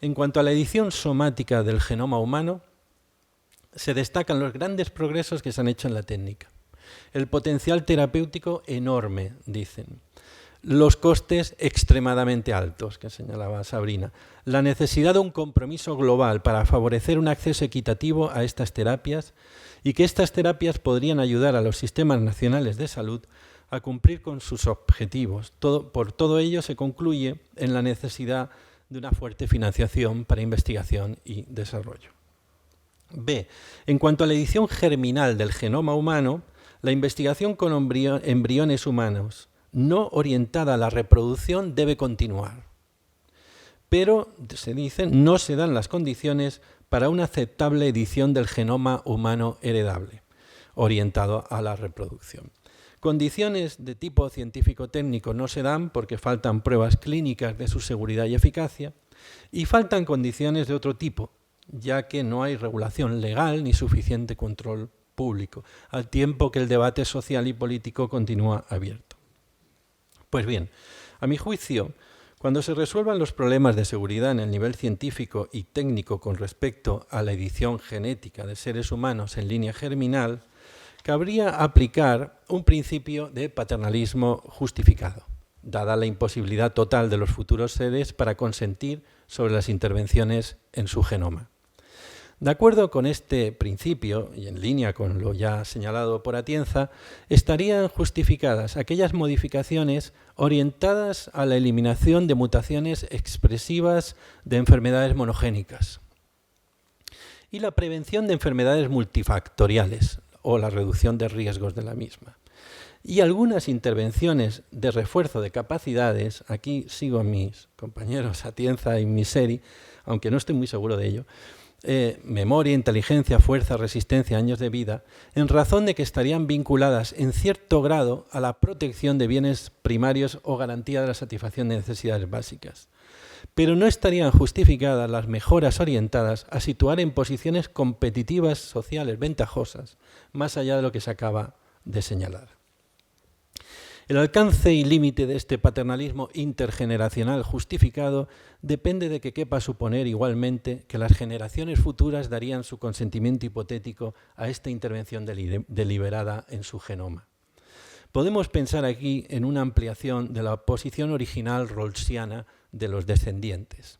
En cuanto a la edición somática del genoma humano, se destacan los grandes progresos que se han hecho en la técnica. El potencial terapéutico enorme, dicen. Los costes extremadamente altos, que señalaba Sabrina. La necesidad de un compromiso global para favorecer un acceso equitativo a estas terapias y que estas terapias podrían ayudar a los sistemas nacionales de salud a cumplir con sus objetivos. Por todo ello se concluye en la necesidad de una fuerte financiación para investigación y desarrollo. B. En cuanto a la edición germinal del genoma humano, la investigación con embriones humanos no orientada a la reproducción debe continuar. Pero, se dice, no se dan las condiciones para una aceptable edición del genoma humano heredable, orientado a la reproducción. Condiciones de tipo científico-técnico no se dan porque faltan pruebas clínicas de su seguridad y eficacia, y faltan condiciones de otro tipo, ya que no hay regulación legal ni suficiente control público, al tiempo que el debate social y político continúa abierto. Pues bien, a mi juicio, cuando se resuelvan los problemas de seguridad en el nivel científico y técnico con respecto a la edición genética de seres humanos en línea germinal, cabría aplicar un principio de paternalismo justificado, dada la imposibilidad total de los futuros seres para consentir sobre las intervenciones en su genoma. De acuerdo con este principio, y en línea con lo ya señalado por Atienza, estarían justificadas aquellas modificaciones orientadas a la eliminación de mutaciones expresivas de enfermedades monogénicas y la prevención de enfermedades multifactoriales o la reducción de riesgos de la misma. Y algunas intervenciones de refuerzo de capacidades, aquí sigo a mis compañeros Atienza y Miseri, aunque no estoy muy seguro de ello, memoria, inteligencia, fuerza, resistencia, años de vida, en razón de que estarían vinculadas en cierto grado a la protección de bienes primarios o garantía de la satisfacción de necesidades básicas. Pero no estarían justificadas las mejoras orientadas a situar en posiciones competitivas sociales ventajosas, más allá de lo que se acaba de señalar. El alcance y límite de este paternalismo intergeneracional justificado depende de que quepa suponer igualmente que las generaciones futuras darían su consentimiento hipotético a esta intervención deliberada en su genoma. Podemos pensar aquí en una ampliación de la posición original rawlsiana de los descendientes.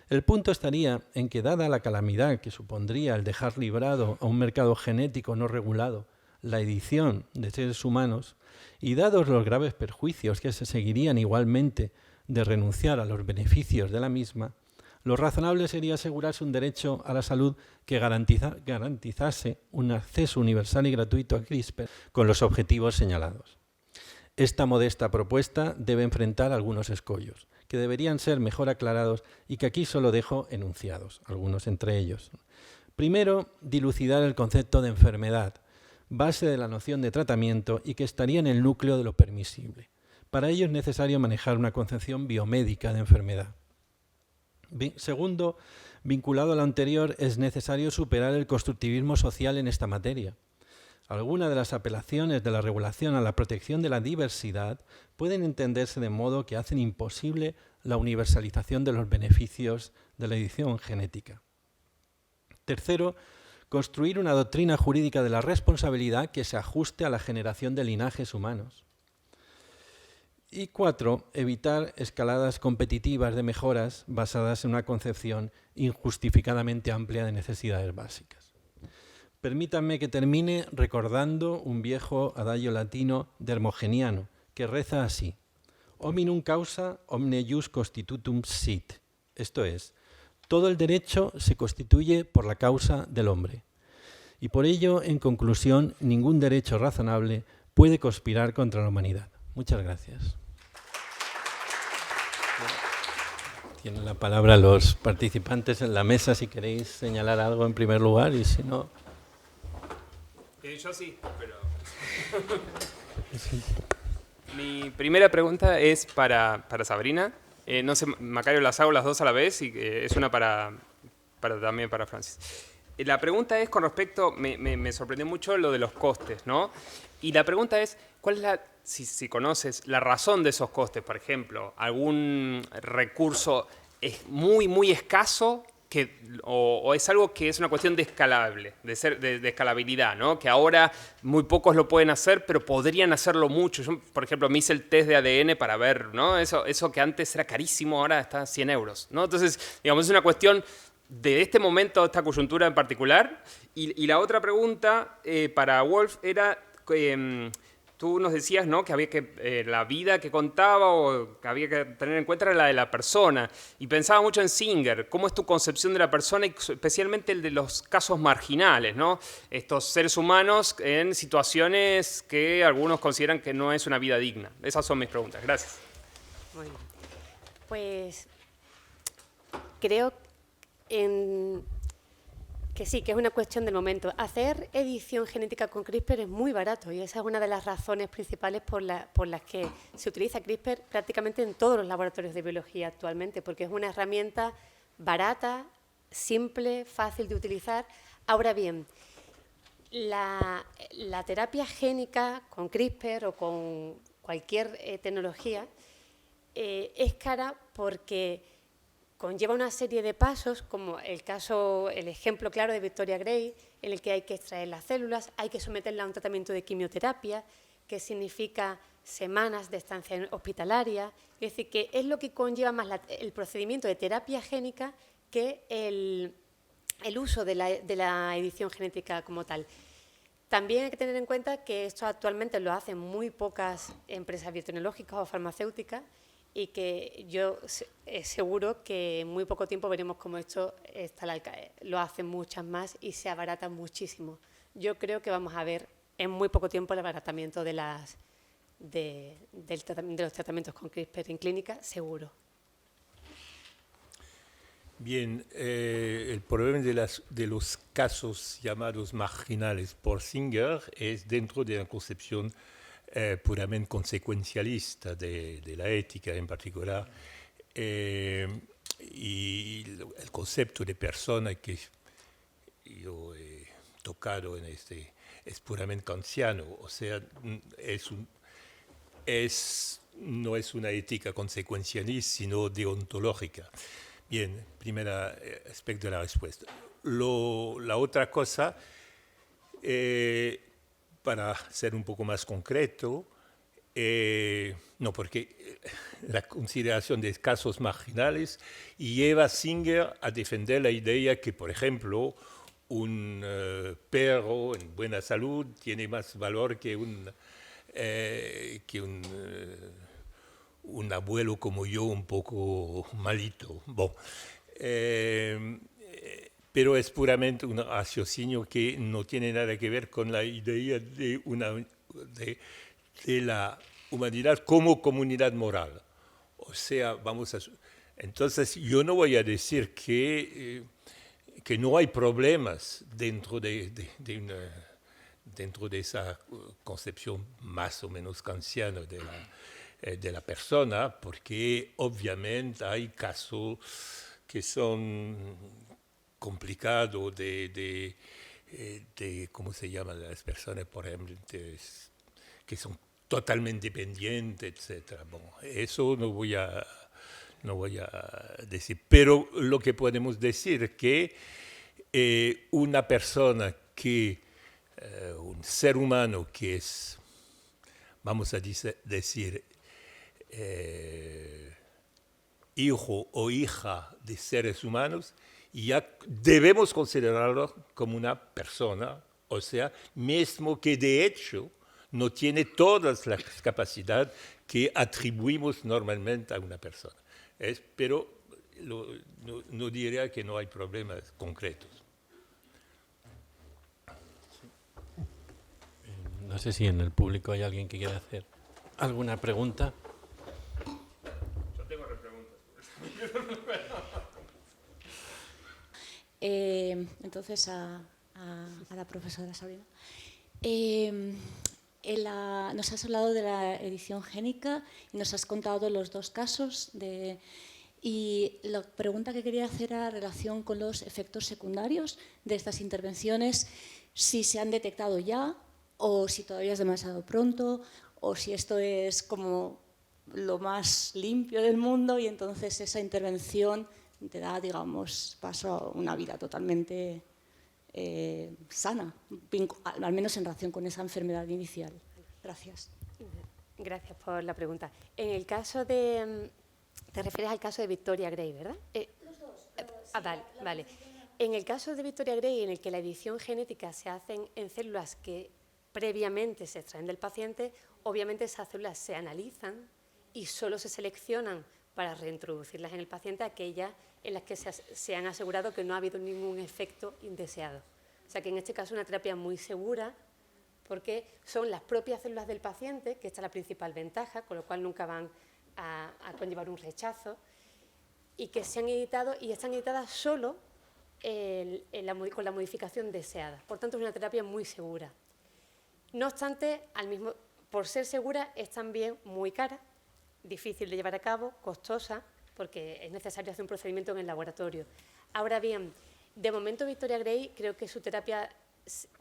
El punto estaría en que, dada la calamidad que supondría el dejar librado a un mercado genético no regulado la edición de seres humanos, y dados los graves perjuicios que se seguirían igualmente de renunciar a los beneficios de la misma, lo razonable sería asegurarse un derecho a la salud que garantizase un acceso universal y gratuito a CRISPR con los objetivos señalados. Esta modesta propuesta debe enfrentar algunos escollos, que deberían ser mejor aclarados y que aquí solo dejo enunciados, algunos entre ellos. Primero, dilucidar el concepto de enfermedad, base de la noción de tratamiento y que estaría en el núcleo de lo permisible. Para ello es necesario manejar una concepción biomédica de enfermedad. Segundo, vinculado a lo anterior, es necesario superar el constructivismo social en esta materia. Algunas de las apelaciones de la regulación a la protección de la diversidad pueden entenderse de modo que hacen imposible la universalización de los beneficios de la edición genética. Tercero, construir una doctrina jurídica de la responsabilidad que se ajuste a la generación de linajes humanos. Y 4, evitar escaladas competitivas de mejoras basadas en una concepción injustificadamente amplia de necesidades básicas. Permítanme que termine recordando un viejo adagio latino de Hermogeniano, que reza así: Hominum causa omne jus constitutum sit. Esto es, todo el derecho se constituye por la causa del hombre. Y por ello, en conclusión, ningún derecho razonable puede conspirar contra la humanidad. Muchas gracias. Tienen la palabra los participantes en la mesa si queréis señalar algo en primer lugar y si no... Yo sí, pero... Mi primera pregunta es para Sabrina. No sé, Macario, las hago las dos a la vez y es una también para Francis. La pregunta es con respecto, me sorprendió mucho lo de los costes, ¿no? Y la pregunta es, ¿cuál es si conoces la razón de esos costes? Por ejemplo, algún recurso es muy escaso o es algo que es una cuestión de de escalabilidad, ¿no? Que ahora muy pocos lo pueden hacer, pero podrían hacerlo mucho. Yo, por ejemplo, me hice el test de ADN para ver, ¿no? Eso que antes era carísimo, ahora está a 100 euros, ¿no? Entonces, digamos, es una cuestión de este momento, esta coyuntura en particular. Y la otra pregunta para Wolf era... tú nos decías, ¿no?, que había que la vida que contaba o que había que tener en cuenta era la de la persona. Y pensaba mucho en Singer. ¿Cómo es tu concepción de la persona y especialmente el de los casos marginales, ¿no? Estos seres humanos en situaciones que algunos consideran que no es una vida digna. Esas son mis preguntas. Gracias. Muy bien. Pues creo que sí, que es una cuestión del momento. Hacer edición genética con CRISPR es muy barato y esa es una de las razones principales por las que se utiliza CRISPR prácticamente en todos los laboratorios de biología actualmente, porque es una herramienta barata, simple, fácil de utilizar. Ahora bien, la terapia génica con CRISPR o con cualquier tecnología es cara porque conlleva una serie de pasos, como el ejemplo claro de Victoria Gray, en el que hay que extraer las células, hay que someterla a un tratamiento de quimioterapia, que significa semanas de estancia hospitalaria. Es decir, que es lo que conlleva más el procedimiento de terapia génica que el uso de la edición genética como tal. También hay que tener en cuenta que esto actualmente lo hacen muy pocas empresas biotecnológicas o farmacéuticas, y que yo seguro que en muy poco tiempo veremos cómo esto lo hacen muchas más y se abarata muchísimo. Yo creo que vamos a ver en muy poco tiempo el abaratamiento de los tratamientos con CRISPR en clínica, seguro. Bien, el problema de los casos llamados marginales por Singer es dentro de la concepción puramente consecuencialista de la ética en particular, y el concepto de persona que yo he tocado es puramente kantiano, o sea, no es una ética consecuencialista, sino deontológica. Bien, primer aspecto de la respuesta. La otra cosa, para ser un poco más concreto, no, porque la consideración de casos marginales lleva a Singer a defender la idea que, por ejemplo, un perro en buena salud tiene más valor que un abuelo como yo, un poco malito. Bon. Pero es puramente un raciocinio que no tiene nada que ver con la idea de la humanidad como comunidad moral. O sea, entonces yo no voy a decir que no hay problemas dentro de esa concepción más o menos kantiana de la persona, porque obviamente hay casos que son complicados ¿cómo se llaman las personas, por ejemplo, que son totalmente dependientes, etc. Bueno, eso no voy a decir, pero lo que podemos decir es que una persona que, un ser humano que es, vamos a decir, hijo o hija de seres humanos, ya debemos considerarlo como una persona, o sea, mismo que de hecho no tiene todas las capacidades que atribuimos normalmente a una persona. Pero no diría que no hay problemas concretos. No sé si en el público hay alguien que quiera hacer alguna pregunta. Yo tengo repreguntas. Entonces, a la profesora Sabrina. Nos has hablado de la edición génica y nos has contado los dos casos. Y la pregunta que quería hacer era en relación con los efectos secundarios de estas intervenciones, si se han detectado ya o si todavía es demasiado pronto o si esto es como lo más limpio del mundo y entonces esa intervención te da, digamos, paso a una vida totalmente sana, al menos en relación con esa enfermedad inicial. Gracias. Gracias por la pregunta. En el caso de... Te refieres al caso de Victoria Gray, ¿verdad? Los dos. Vale. En el caso de Victoria Gray, en el que la edición genética se hace en células que previamente se extraen del paciente, obviamente esas células se analizan y solo se seleccionan para reintroducirlas en el paciente aquellas en las que se han asegurado que no ha habido ningún efecto indeseado. O sea que en este caso es una terapia muy segura porque son las propias células del paciente, que esta es la principal ventaja, con lo cual nunca van a conllevar un rechazo, y que se han editado y están editadas solo con la modificación deseada. Por tanto, es una terapia muy segura. No obstante, por ser segura, es también muy cara, difícil de llevar a cabo, costosa, porque es necesario hacer un procedimiento en el laboratorio. Ahora bien, de momento Victoria Gray, creo que su terapia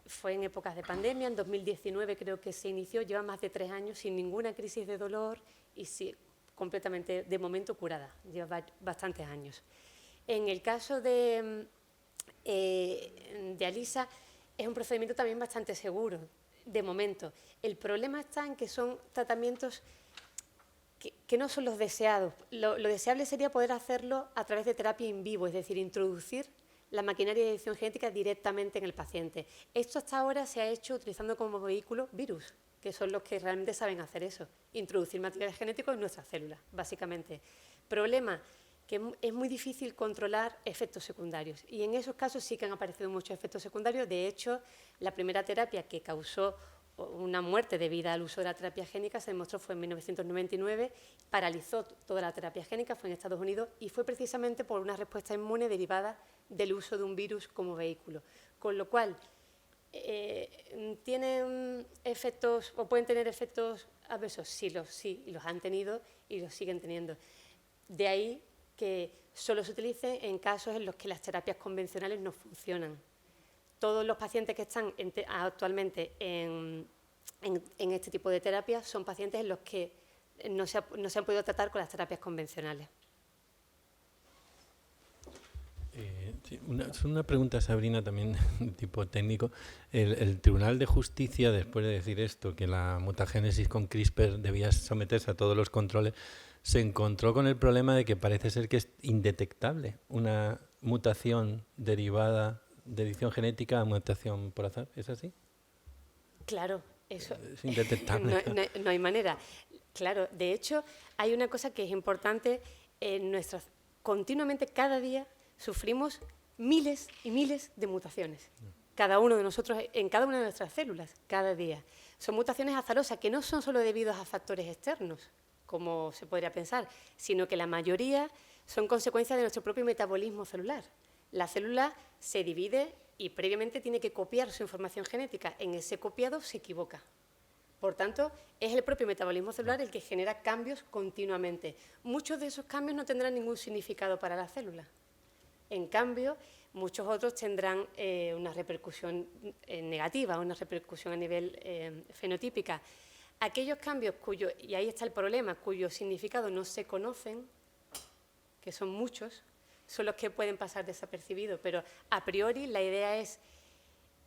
fue en épocas de pandemia, en 2019 creo que se inició, lleva más de 3 años sin ninguna crisis de dolor y sí, completamente, de momento, curada, lleva bastantes años. En el caso de Alisa, es un procedimiento también bastante seguro, de momento. El problema está en que son tratamientos que no son los deseados. Lo deseable sería poder hacerlo a través de terapia in vivo, es decir, introducir la maquinaria de edición genética directamente en el paciente. Esto hasta ahora se ha hecho utilizando como vehículo virus, que son los que realmente saben hacer eso, introducir material genético en nuestras células, básicamente. Problema, que es muy difícil controlar efectos secundarios, y en esos casos sí que han aparecido muchos efectos secundarios. De hecho, la primera terapia que causó una muerte debida al uso de la terapia génica se demostró fue en 1999, paralizó toda la terapia génica, fue en Estados Unidos, y fue precisamente por una respuesta inmune derivada del uso de un virus como vehículo. Con lo cual, ¿tienen efectos o pueden tener efectos adversos? Sí, los han tenido y los siguen teniendo. De ahí que solo se utilice en casos en los que las terapias convencionales no funcionan. Todos los pacientes que están actualmente en este tipo de terapias son pacientes en los que no se han podido tratar con las terapias convencionales. Sí, una pregunta, Sabrina, también tipo técnico. El Tribunal de Justicia, después de decir esto, que la mutagénesis con CRISPR debía someterse a todos los controles, se encontró con el problema de que parece ser que es indetectable una mutación derivada de edición genética a mutación por azar. ¿Es así? Claro, eso es indetectable. No hay manera. Claro, de hecho, hay una cosa que es importante. Continuamente, cada día, sufrimos miles y miles de mutaciones. Cada uno de nosotros, en cada una de nuestras células, cada día. Son mutaciones azarosas que no son solo debidas a factores externos, como se podría pensar, sino que la mayoría son consecuencias de nuestro propio metabolismo celular. La célula se divide y previamente tiene que copiar su información genética. En ese copiado se equivoca. Por tanto, es el propio metabolismo celular el que genera cambios continuamente. Muchos de esos cambios no tendrán ningún significado para la célula. En cambio, muchos otros tendrán una repercusión negativa, una repercusión a nivel fenotípica. Aquellos cambios y ahí está el problema, cuyo significado no se conocen, que son muchos, son los que pueden pasar desapercibidos, pero a priori la idea es,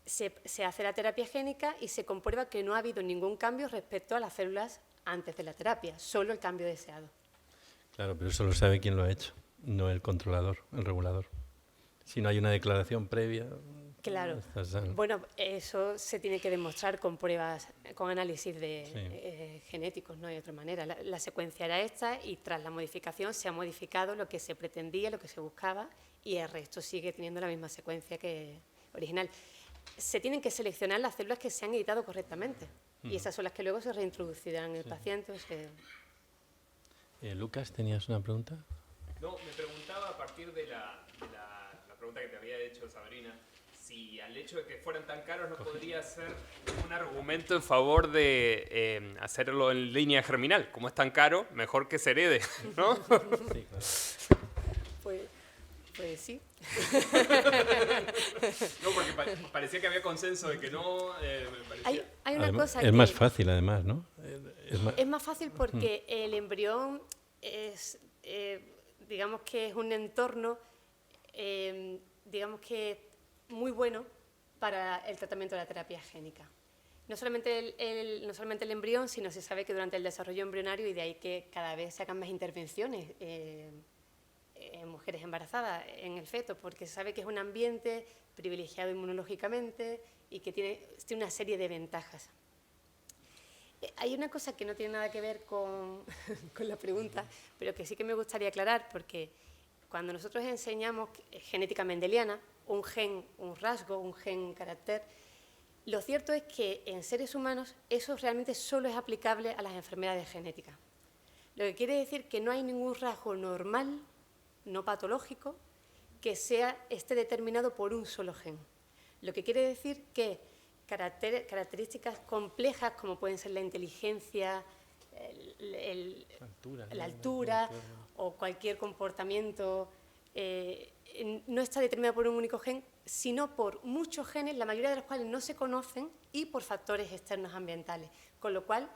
se hace la terapia génica y se comprueba que no ha habido ningún cambio respecto a las células antes de la terapia, solo el cambio deseado. Claro, pero eso lo sabe quién lo ha hecho, no el controlador, el regulador. Si no hay una declaración previa... Claro. Bueno, eso se tiene que demostrar con pruebas, con análisis genéticos, no hay otra manera. La secuencia era esta y tras la modificación se ha modificado lo que se pretendía, lo que se buscaba y el resto sigue teniendo la misma secuencia que original. Se tienen que seleccionar las células que se han editado correctamente y esas son las que luego se reintroducirán en el paciente. Lucas, ¿tenías una pregunta? No, me preguntaba a partir de la pregunta que te había hecho Sabrina, si al hecho de que fueran tan caros no podría ser un argumento en favor de hacerlo en línea germinal. Como es tan caro, mejor que se herede, ¿no? Sí, claro. Pues sí. No, porque parecía que había consenso de que no... Hay una cosa es más fácil, además, ¿no? Es más fácil porque el embrión es, digamos que es un entorno, digamos que muy bueno para el tratamiento de la terapia génica. No solamente el embrión, sino se sabe que durante el desarrollo embrionario, y de ahí que cada vez se hagan más intervenciones en mujeres embarazadas, en el feto, porque se sabe que es un ambiente privilegiado inmunológicamente y que tiene una serie de ventajas. Hay una cosa que no tiene nada que ver con la pregunta, pero que sí que me gustaría aclarar, porque cuando nosotros enseñamos genética mendeliana, un gen, un rasgo, un gen carácter, lo cierto es que en seres humanos eso realmente solo es aplicable a las enfermedades genéticas. Lo que quiere decir que no hay ningún rasgo normal, no patológico, que esté determinado por un solo gen. Lo que quiere decir que características complejas como pueden ser la inteligencia, la altura o cualquier comportamiento no está determinado por un único gen, sino por muchos genes, la mayoría de los cuales no se conocen y por factores externos ambientales. Con lo cual,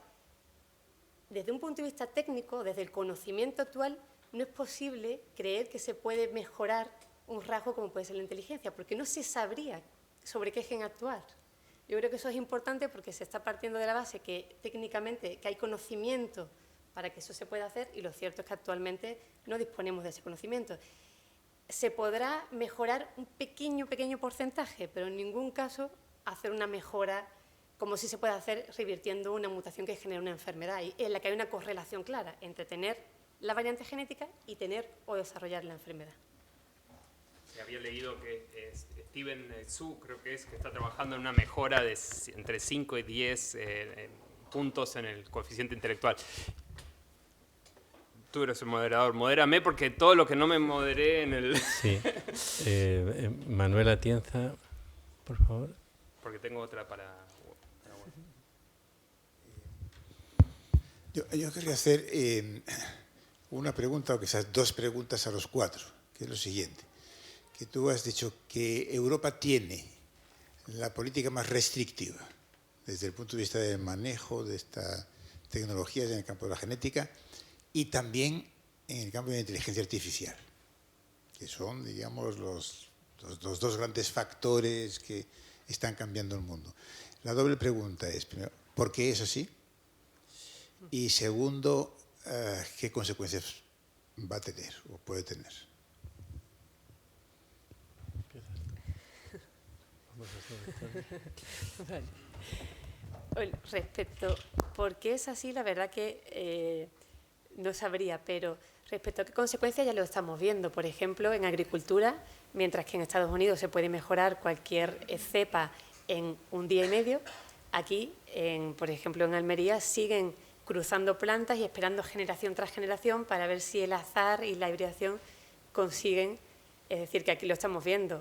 desde un punto de vista técnico, desde el conocimiento actual, no es posible creer que se puede mejorar un rasgo como puede ser la inteligencia, porque no se sabría sobre qué gen actuar. Yo creo que eso es importante porque se está partiendo de la base que técnicamente que hay conocimiento para que eso se pueda hacer y lo cierto es que actualmente no disponemos de ese conocimiento. Se podrá mejorar un pequeño porcentaje, pero en ningún caso hacer una mejora como si se puede hacer revirtiendo una mutación que genera una enfermedad y en la que hay una correlación clara entre tener la variante genética y tener o desarrollar la enfermedad. Había leído que Steven Su, creo que está trabajando en una mejora de entre 5 y 10 puntos en el coeficiente intelectual. Tú eres el moderador, modérame porque todo lo que no me moderé en el... Sí. Manuel Atienza, por favor. Porque tengo otra para... Yo quería hacer una pregunta, o quizás dos preguntas a los cuatro, que es lo siguiente. Que tú has dicho que Europa tiene la política más restrictiva desde el punto de vista del manejo de estas tecnologías en el campo de la genética y también en el campo de la inteligencia artificial, que son, digamos, los dos grandes factores que están cambiando el mundo. La doble pregunta es, primero, ¿por qué es así? Y segundo, ¿qué consecuencias va a tener o puede tener? Vale. Respecto por qué es así, la verdad que no sabría, pero respecto a qué consecuencias ya lo estamos viendo. Por ejemplo, en agricultura, mientras que en Estados Unidos se puede mejorar cualquier cepa en un día y medio, aquí, por ejemplo, en Almería, siguen cruzando plantas y esperando generación tras generación para ver si el azar y la hibridación consiguen. Es decir, que aquí lo estamos viendo.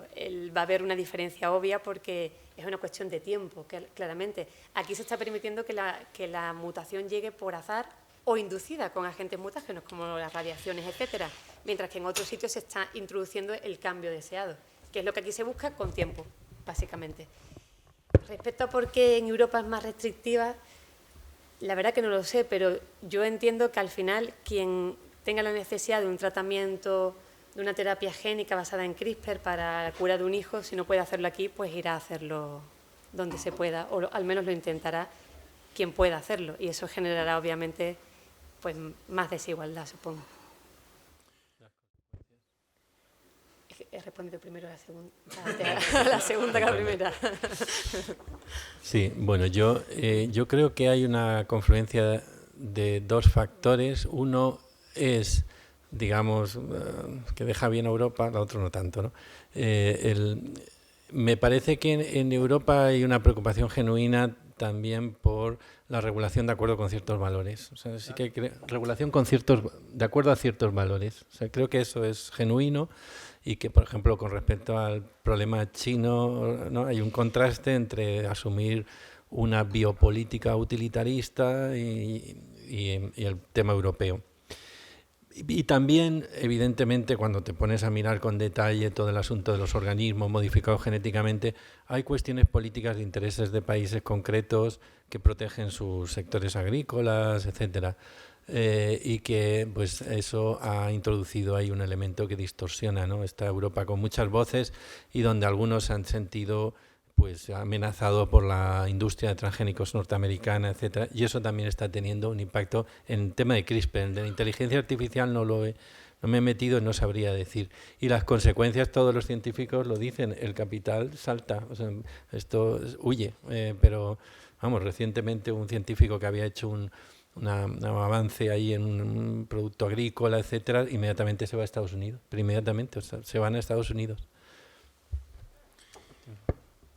Va a haber una diferencia obvia porque es una cuestión de tiempo, claramente. Aquí se está permitiendo que la mutación llegue por azar o inducida con agentes mutágenos como las radiaciones, etcétera, mientras que en otros sitios se está introduciendo el cambio deseado, que es lo que aquí se busca con tiempo, básicamente. Respecto a por qué en Europa es más restrictiva, la verdad que no lo sé, pero yo entiendo que al final quien tenga la necesidad de un tratamiento de una terapia génica basada en CRISPR para la cura de un hijo, si no puede hacerlo aquí, pues irá a hacerlo donde se pueda, o al menos lo intentará quien pueda hacerlo, y eso generará obviamente pues más desigualdad, supongo. He respondido primero a la segunda que a la primera. Sí, bueno, yo creo que hay una confluencia de dos factores. Uno es, digamos, que deja bien a Europa, el otro no tanto, ¿no? Me parece que en Europa hay una preocupación genuina también por la regulación de acuerdo con ciertos valores. O sea, sí que hay regulación de acuerdo a ciertos valores. O sea, creo que eso es genuino y que, por ejemplo, con respecto al problema chino, ¿no? Hay un contraste entre asumir una biopolítica utilitarista y el tema europeo. Y también, evidentemente, cuando te pones a mirar con detalle todo el asunto de los organismos modificados genéticamente, hay cuestiones políticas de intereses de países concretos que protegen sus sectores agrícolas, etcétera, y que pues eso ha introducido ahí un elemento que distorsiona, ¿no? Esta Europa con muchas voces y donde algunos se han sentido pues amenazado por la industria de transgénicos norteamericana, etcétera, y eso también está teniendo un impacto en el tema de CRISPR. De la inteligencia artificial no me he metido, no sabría decir. Y las consecuencias, todos los científicos lo dicen, el capital salta, o sea, esto huye, pero vamos, recientemente un científico que había hecho un avance ahí en un producto agrícola, etcétera, inmediatamente se va a Estados Unidos, pero inmediatamente, o sea, se van a Estados Unidos.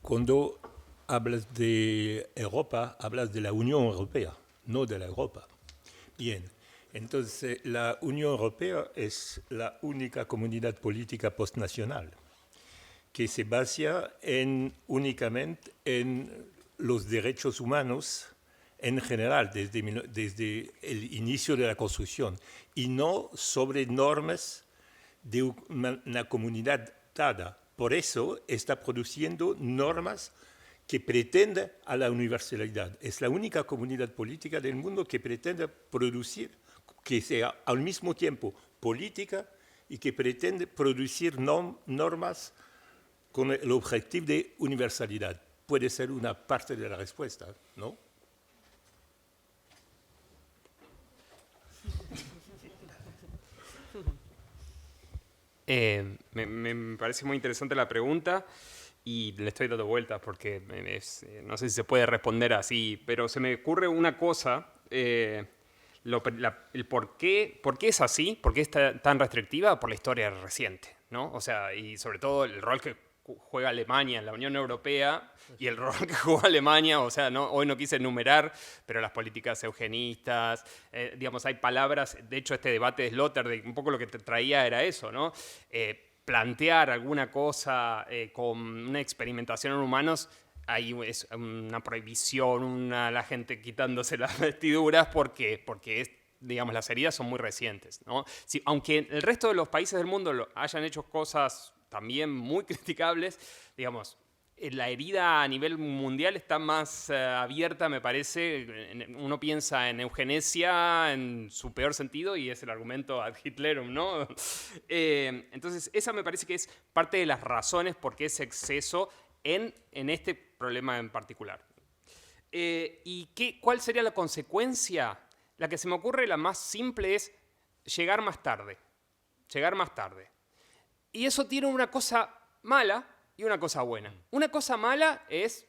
Cuando hablas de Europa, hablas de la Unión Europea, no de la Europa. Bien, entonces la Unión Europea es la única comunidad política postnacional que se basa únicamente en los derechos humanos en general, desde el inicio de la construcción, y no sobre normas de una comunidad dada. Por eso está produciendo normas que pretenden a la universalidad. Es la única comunidad política del mundo que pretende producir, que sea al mismo tiempo política y que pretende producir normas con el objetivo de universalidad. Puede ser una parte de la respuesta, ¿no? Me parece muy interesante la pregunta y le estoy dando vueltas porque no sé si se puede responder así, pero se me ocurre una cosa, el por qué es así, por qué es tan restrictiva, por la historia reciente, ¿no? O sea, y sobre todo el rol que juega Alemania en la Unión Europea y el rol que juega Alemania, o sea, hoy no quise enumerar, pero las políticas eugenistas, digamos, hay palabras, de hecho este debate de Sloterdijk, un poco lo que te traía era eso, ¿no? Plantear alguna cosa con una experimentación en humanos, hay es una prohibición, la gente quitándose las vestiduras porque digamos, las heridas son muy recientes, ¿no? Aunque el resto de los países del mundo hayan hecho cosas también muy criticables, digamos, la herida a nivel mundial está más abierta, me parece. Uno piensa en eugenesia en su peor sentido y es el argumento ad Hitlerum, ¿no? Entonces, esa me parece que es parte de las razones por qué ese exceso en este problema en particular. ¿Y cuál sería la consecuencia? La que se me ocurre, la más simple, es llegar más tarde. Llegar más tarde. Y eso tiene una cosa mala y una cosa buena. Una cosa mala es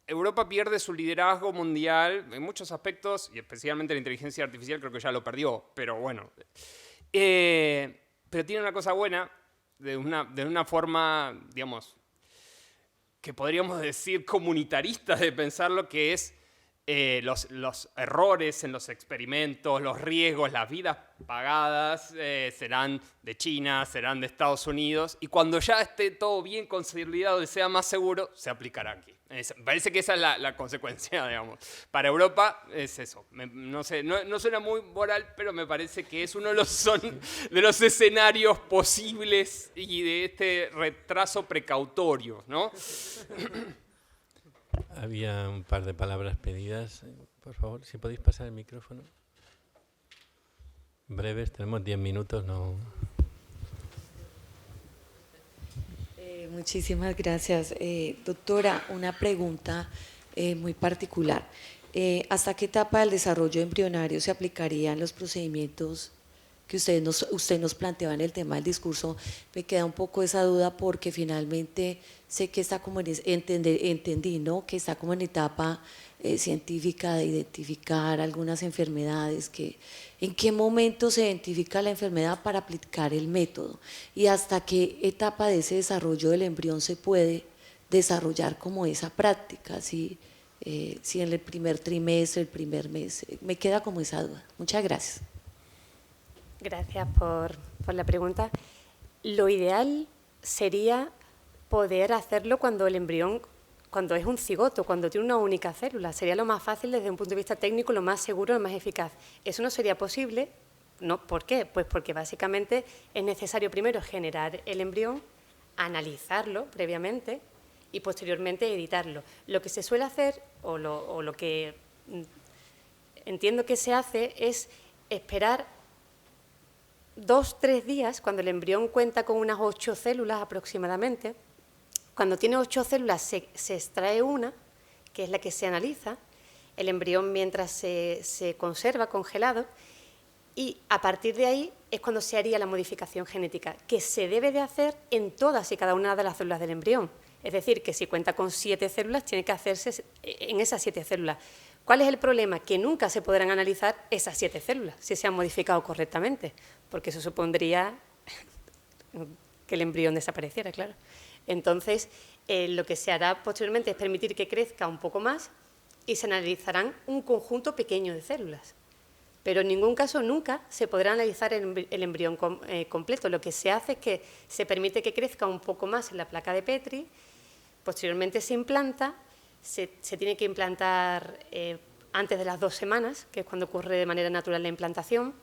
Europa pierde su liderazgo mundial en muchos aspectos, y especialmente la inteligencia artificial creo que ya lo perdió, pero bueno. Pero tiene una cosa buena de una forma, digamos, que podríamos decir comunitarista de pensarlo, que es los errores en los experimentos, los riesgos, las vidas pagadas serán de China, serán de Estados Unidos, y cuando ya esté todo bien consolidado y sea más seguro, se aplicará aquí. Parece que esa es la consecuencia, digamos. Para Europa es eso. No sé, no suena muy moral, pero me parece que es uno de los escenarios posibles y de este retraso precautorio, ¿no? Había un par de palabras pedidas. Por favor, si podéis pasar el micrófono. Breves, tenemos 10 minutos, no. Muchísimas gracias. Doctora, una pregunta muy particular. ¿Hasta qué etapa del desarrollo embrionario se aplicarían los procedimientos que usted nos planteaba en el tema del discurso? Me queda un poco esa duda porque finalmente sé que está como entendí, ¿no? Que está como en etapa científica de identificar algunas enfermedades, en qué momento se identifica la enfermedad para aplicar el método y hasta qué etapa de ese desarrollo del embrión se puede desarrollar como esa práctica, si en el primer trimestre, el primer mes, me queda como esa duda. Muchas gracias. Gracias por la pregunta. Lo ideal sería poder hacerlo cuando el embrión, cuando es un cigoto, cuando tiene una única célula. Sería lo más fácil desde un punto de vista técnico, lo más seguro, lo más eficaz. Eso no sería posible. No, ¿por qué? Pues porque básicamente es necesario primero generar el embrión, analizarlo previamente y posteriormente editarlo. Lo que se suele hacer, o lo que entiendo que se hace, es esperar 2-3 días, cuando el embrión cuenta con unas 8 células aproximadamente. Cuando tiene 8 células se extrae una, que es la que se analiza, el embrión mientras se conserva congelado, y a partir de ahí es cuando se haría la modificación genética, que se debe de hacer en todas y cada una de las células del embrión. Es decir, que si cuenta con 7 células, tiene que hacerse en esas 7 células. ¿Cuál es el problema? Que nunca se podrán analizar esas 7 células si se han modificado correctamente, porque eso supondría que el embrión desapareciera, claro. Entonces, lo que se hará posteriormente es permitir que crezca un poco más y se analizarán un conjunto pequeño de células. Pero en ningún caso nunca se podrá analizar el embrión completo. Lo que se hace es que se permite que crezca un poco más en la placa de Petri, posteriormente se implanta. Se tiene que implantar antes de las 2 semanas, que es cuando ocurre de manera natural la implantación,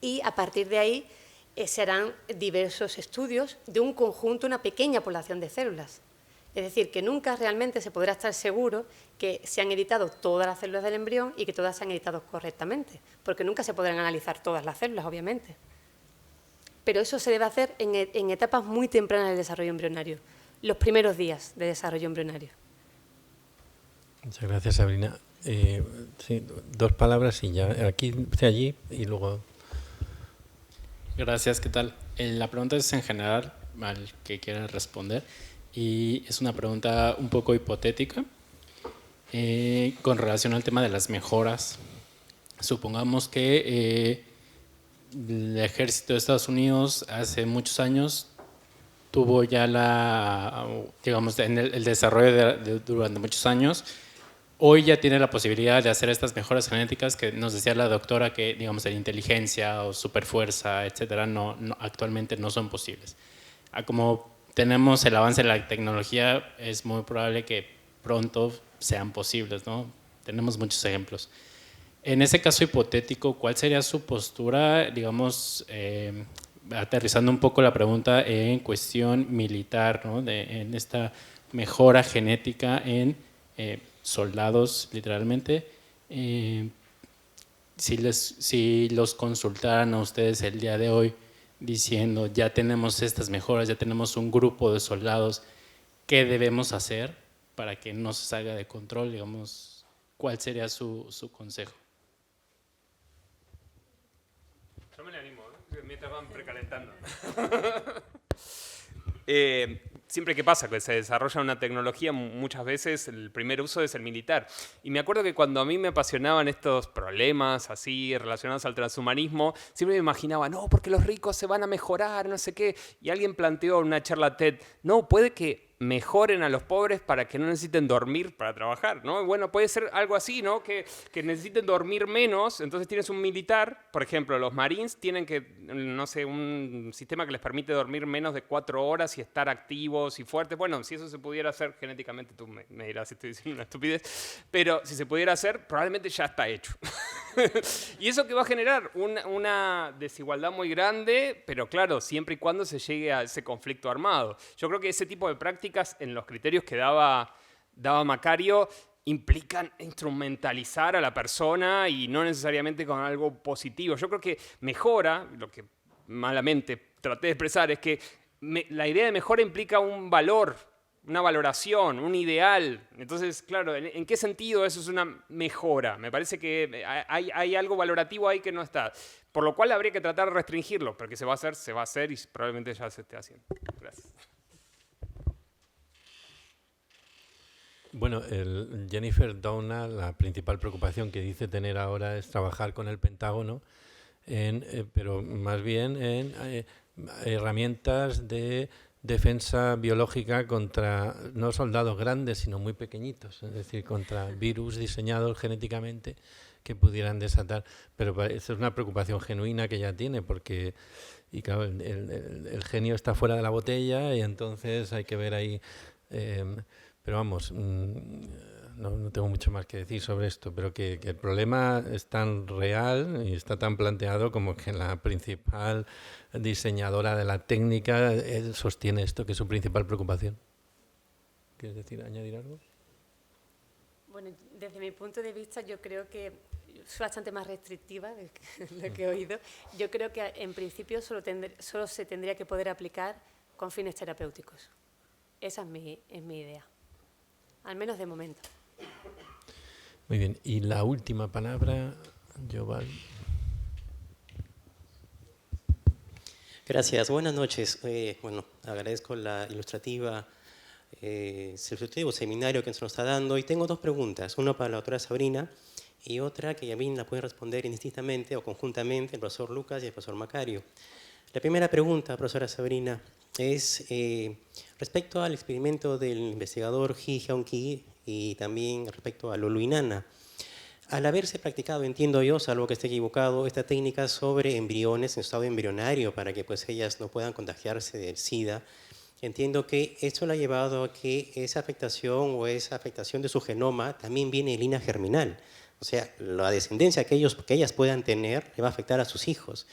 y a partir de ahí se harán diversos estudios de un conjunto, una pequeña población de células. Es decir, que nunca realmente se podrá estar seguro que se han editado todas las células del embrión y que todas se han editado correctamente, porque nunca se podrán analizar todas las células, obviamente. Pero eso se debe hacer en etapas muy tempranas del desarrollo embrionario, los primeros días de desarrollo embrionario. Muchas gracias, Sabrina. Sí, 2 palabras y ya. Aquí, allí y luego. Gracias, ¿qué tal? La pregunta es en general, al que quiera responder, y es una pregunta un poco hipotética con relación al tema de las mejoras. Supongamos que el ejército de Estados Unidos hace muchos años tuvo ya digamos, en el desarrollo durante muchos años. Hoy ya tiene la posibilidad de hacer estas mejoras genéticas que nos decía la doctora que, digamos, en inteligencia o superfuerza, etcétera, actualmente no son posibles. Como tenemos el avance de la tecnología, es muy probable que pronto sean posibles, ¿no? Tenemos muchos ejemplos. En ese caso hipotético, ¿cuál sería su postura, digamos, aterrizando un poco la pregunta en cuestión militar, ¿no? En esta mejora genética en soldados, literalmente? Si los consultaran a ustedes el día de hoy diciendo ya tenemos estas mejoras, ya tenemos un grupo de soldados, ¿qué debemos hacer para que no se salga de control? Digamos, ¿cuál sería su consejo? Yo me le animo, ¿eh? Mientras van precalentando. Siempre que pasa que se desarrolla una tecnología, muchas veces el primer uso es el militar. Y me acuerdo que cuando a mí me apasionaban estos problemas así relacionados al transhumanismo, siempre me imaginaba, no, porque los ricos se van a mejorar, no sé qué. Y alguien planteó en una charla TED, no, puede que mejoren a los pobres para que no necesiten dormir para trabajar, ¿no? Bueno, puede ser algo así, ¿no? Que necesiten dormir menos, entonces tienes un militar, por ejemplo, los Marines tienen que, no sé, un sistema que les permite dormir menos de 4 horas y estar activos y fuertes. Bueno, si eso se pudiera hacer genéticamente, tú me dirás si estoy diciendo una estupidez, pero si se pudiera hacer, probablemente ya está hecho. Y eso que va a generar una desigualdad muy grande, pero claro, siempre y cuando se llegue a ese conflicto armado. Yo creo que ese tipo de prácticas en los criterios que daba Macario implican instrumentalizar a la persona y no necesariamente con algo positivo. Yo creo que mejora, lo que malamente traté de expresar es que la idea de mejora implica un valor, una valoración, un ideal. Entonces, claro, ¿en qué sentido eso es una mejora? Me parece que hay algo valorativo ahí que no está. Por lo cual habría que tratar de restringirlo, pero que se va a hacer y probablemente ya se esté haciendo. Gracias. Bueno, Jennifer Doudna, la principal preocupación que dice tener ahora es trabajar con el Pentágono, pero más bien en herramientas de defensa biológica contra no soldados grandes, sino muy pequeñitos, es decir, contra virus diseñados genéticamente que pudieran desatar. Pero esa es una preocupación genuina que ella tiene, porque y claro, el genio está fuera de la botella y entonces hay que ver ahí. Pero vamos, no tengo mucho más que decir sobre esto, pero que el problema es tan real y está tan planteado como que la principal diseñadora de la técnica sostiene esto, que es su principal preocupación. ¿Quieres decir, añadir algo? Bueno, desde mi punto de vista yo creo que soy bastante más restrictiva de lo que he oído. Yo creo que en principio solo se tendría que poder aplicar con fines terapéuticos. Esa es mi idea, al menos de momento. Muy bien, y la última palabra, Yoval. Gracias, buenas noches. Bueno, agradezco la ilustrativo seminario que se nos está dando y tengo dos preguntas, una para la doctora Sabrina y otra que a mí la pueden responder indistintamente o conjuntamente el profesor Lucas y el profesor Macario. La primera pregunta, profesora Sabrina, es respecto al experimento del investigador Ji Hyun-ki y también respecto a Lulu y Nana. Al haberse practicado, entiendo yo, salvo que esté equivocado, esta técnica sobre embriones en estado embrionario para que pues ellas no puedan contagiarse del SIDA, entiendo que esto le ha llevado a que esa afectación o esa afectación de su genoma también viene en línea germinal. O sea, la descendencia que ellas puedan tener le va a afectar a sus hijos.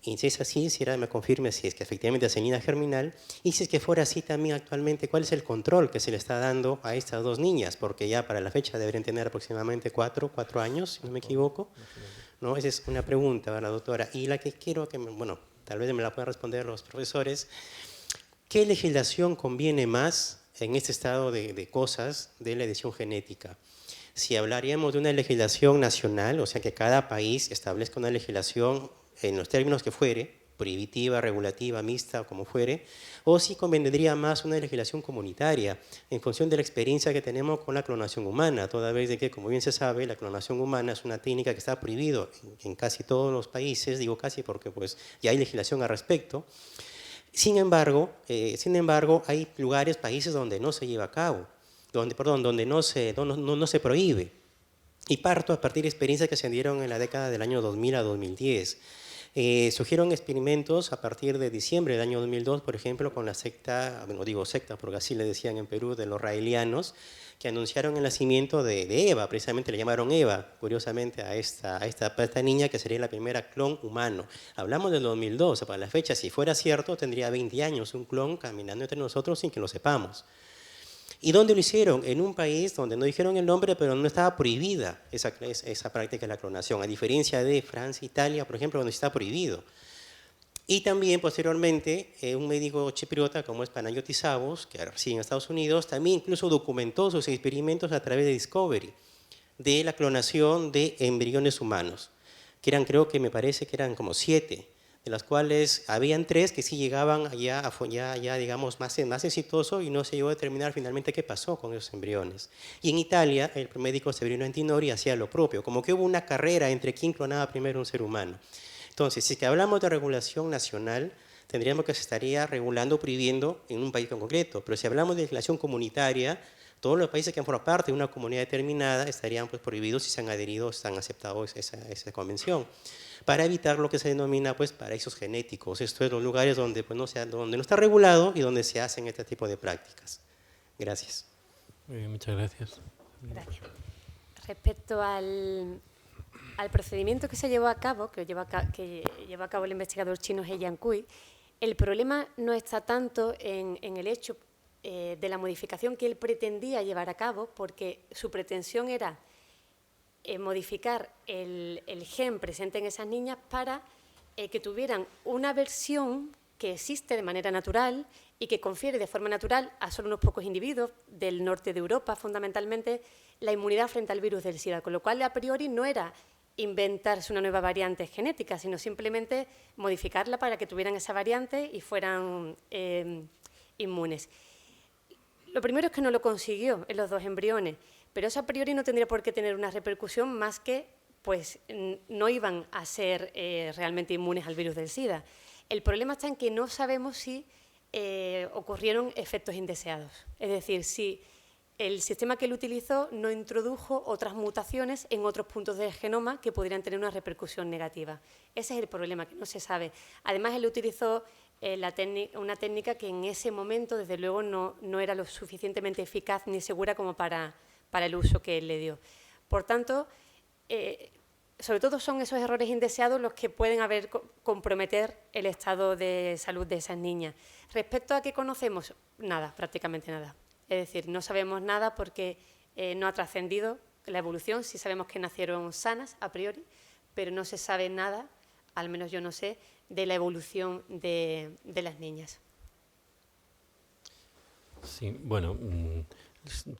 Y si es así, quisiera que me confirme si es que efectivamente es en línea germinal y si es que fuera así también actualmente, ¿cuál es el control que se le está dando a estas dos niñas? Porque ya para la fecha deberían tener aproximadamente 4 años, si no me equivoco. ¿No? Esa es una pregunta para la doctora. Y la que quiero que, bueno, tal vez me la puedan responder los profesores. ¿Qué legislación conviene más en este estado de cosas de la edición genética? Si hablaríamos de una legislación nacional, o sea que cada país establezca una legislación en los términos que fuere, prohibitiva, regulativa, mixta, o como fuere, o si convendría más una legislación comunitaria en función de la experiencia que tenemos con la clonación humana, toda vez de que, como bien se sabe, la clonación humana es una técnica que está prohibida en casi todos los países, digo casi porque pues, ya hay legislación al respecto. Sin embargo, hay lugares, países donde no se lleva a cabo, donde no se prohíbe. Y parto a partir de experiencias que se dieron en la década del año 2000 a 2010. Surgieron experimentos a partir de diciembre del año 2002, por ejemplo, con la secta, bueno, digo secta porque así le decían en Perú, de los raelianos, que anunciaron el nacimiento de Eva, precisamente le llamaron Eva, curiosamente, a esta niña que sería la primera clon humano. Hablamos del 2002, o sea, para la fecha, si fuera cierto, tendría 20 años un clon caminando entre nosotros sin que lo sepamos. ¿Y dónde lo hicieron? En un país donde no dijeron el nombre, pero no estaba prohibida esa práctica de la clonación, a diferencia de Francia, Italia, por ejemplo, donde está prohibido. Y también, posteriormente, un médico chipriota como es Panayotis Savos, que reside en Estados Unidos, también incluso documentó sus experimentos a través de Discovery, de la clonación de embriones humanos, que eran, creo que me parece que eran como 7, de las cuales habían 3 que sí llegaban ya digamos, más exitoso y no se llegó a determinar finalmente qué pasó con esos embriones. Y en Italia, el médico Severino Antinori hacía lo propio, como que hubo una carrera entre quién clonaba primero un ser humano. Entonces, si es que hablamos de regulación nacional, tendríamos que se estaría regulando o prohibiendo en un país en concreto, pero si hablamos de legislación comunitaria, todos los países que han formado parte de una comunidad determinada estarían pues, prohibidos si se han adherido, si han aceptado esa convención, para evitar lo que se denomina pues, paraísos genéticos. Esto es los lugares donde, pues, donde no está regulado y donde se hacen este tipo de prácticas. Gracias. Muy bien, muchas gracias. Gracias. Respecto al procedimiento que se llevó a cabo, que llevó a cabo el investigador chino He Jiankui, el problema no está tanto en el hecho de la modificación que él pretendía llevar a cabo, porque su pretensión era modificar el gen presente en esas niñas para que tuvieran una versión que existe de manera natural y que confiere de forma natural a solo unos pocos individuos del norte de Europa, fundamentalmente, la inmunidad frente al virus del SIDA, con lo cual a priori no era inventarse una nueva variante genética, sino simplemente modificarla para que tuvieran esa variante y fueran inmunes. Lo primero es que no lo consiguió en los 2 embriones, pero eso a priori no tendría por qué tener una repercusión más que pues, no iban a ser realmente inmunes al virus del SIDA. El problema está en que no sabemos si ocurrieron efectos indeseados, es decir, si el sistema que él utilizó no introdujo otras mutaciones en otros puntos del genoma que podrían tener una repercusión negativa. Ese es el problema, que no se sabe. Además, él utilizó una técnica que en ese momento, desde luego, no era lo suficientemente eficaz ni segura como para el uso que él le dio. Por tanto, sobre todo son esos errores indeseados los que pueden comprometer el estado de salud de esas niñas. Respecto a qué conocemos, nada, prácticamente nada. Es decir, no sabemos nada porque no ha trascendido la evolución. Sí sabemos que nacieron sanas a priori, pero no se sabe nada, al menos yo no sé, de la evolución de las niñas. Sí, bueno,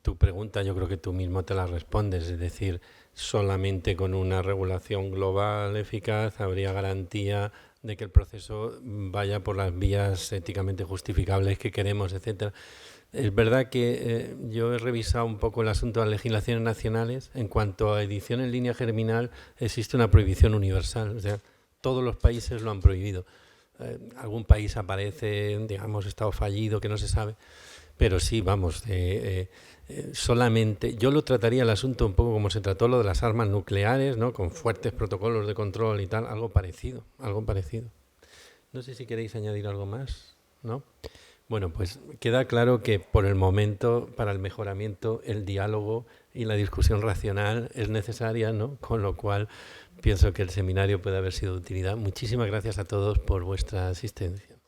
tu pregunta yo creo que tú mismo te la respondes, es decir, solamente con una regulación global eficaz habría garantía de que el proceso vaya por las vías éticamente justificables que queremos, etcétera. Es verdad que yo he revisado un poco el asunto de las legislaciones nacionales. En cuanto a edición en línea germinal, existe una prohibición universal. O sea, todos los países lo han prohibido. Algún país aparece, digamos, estado fallido, que no se sabe. Pero sí, vamos, solamente... Yo lo trataría el asunto un poco como se trató lo de las armas nucleares, ¿no? Con fuertes protocolos de control y tal, algo parecido, algo parecido. No sé si queréis añadir algo más, ¿no? Bueno, pues queda claro que por el momento, para el mejoramiento, el diálogo y la discusión racional es necesaria, ¿no? Con lo cual pienso que el seminario puede haber sido de utilidad. Muchísimas gracias a todos por vuestra asistencia.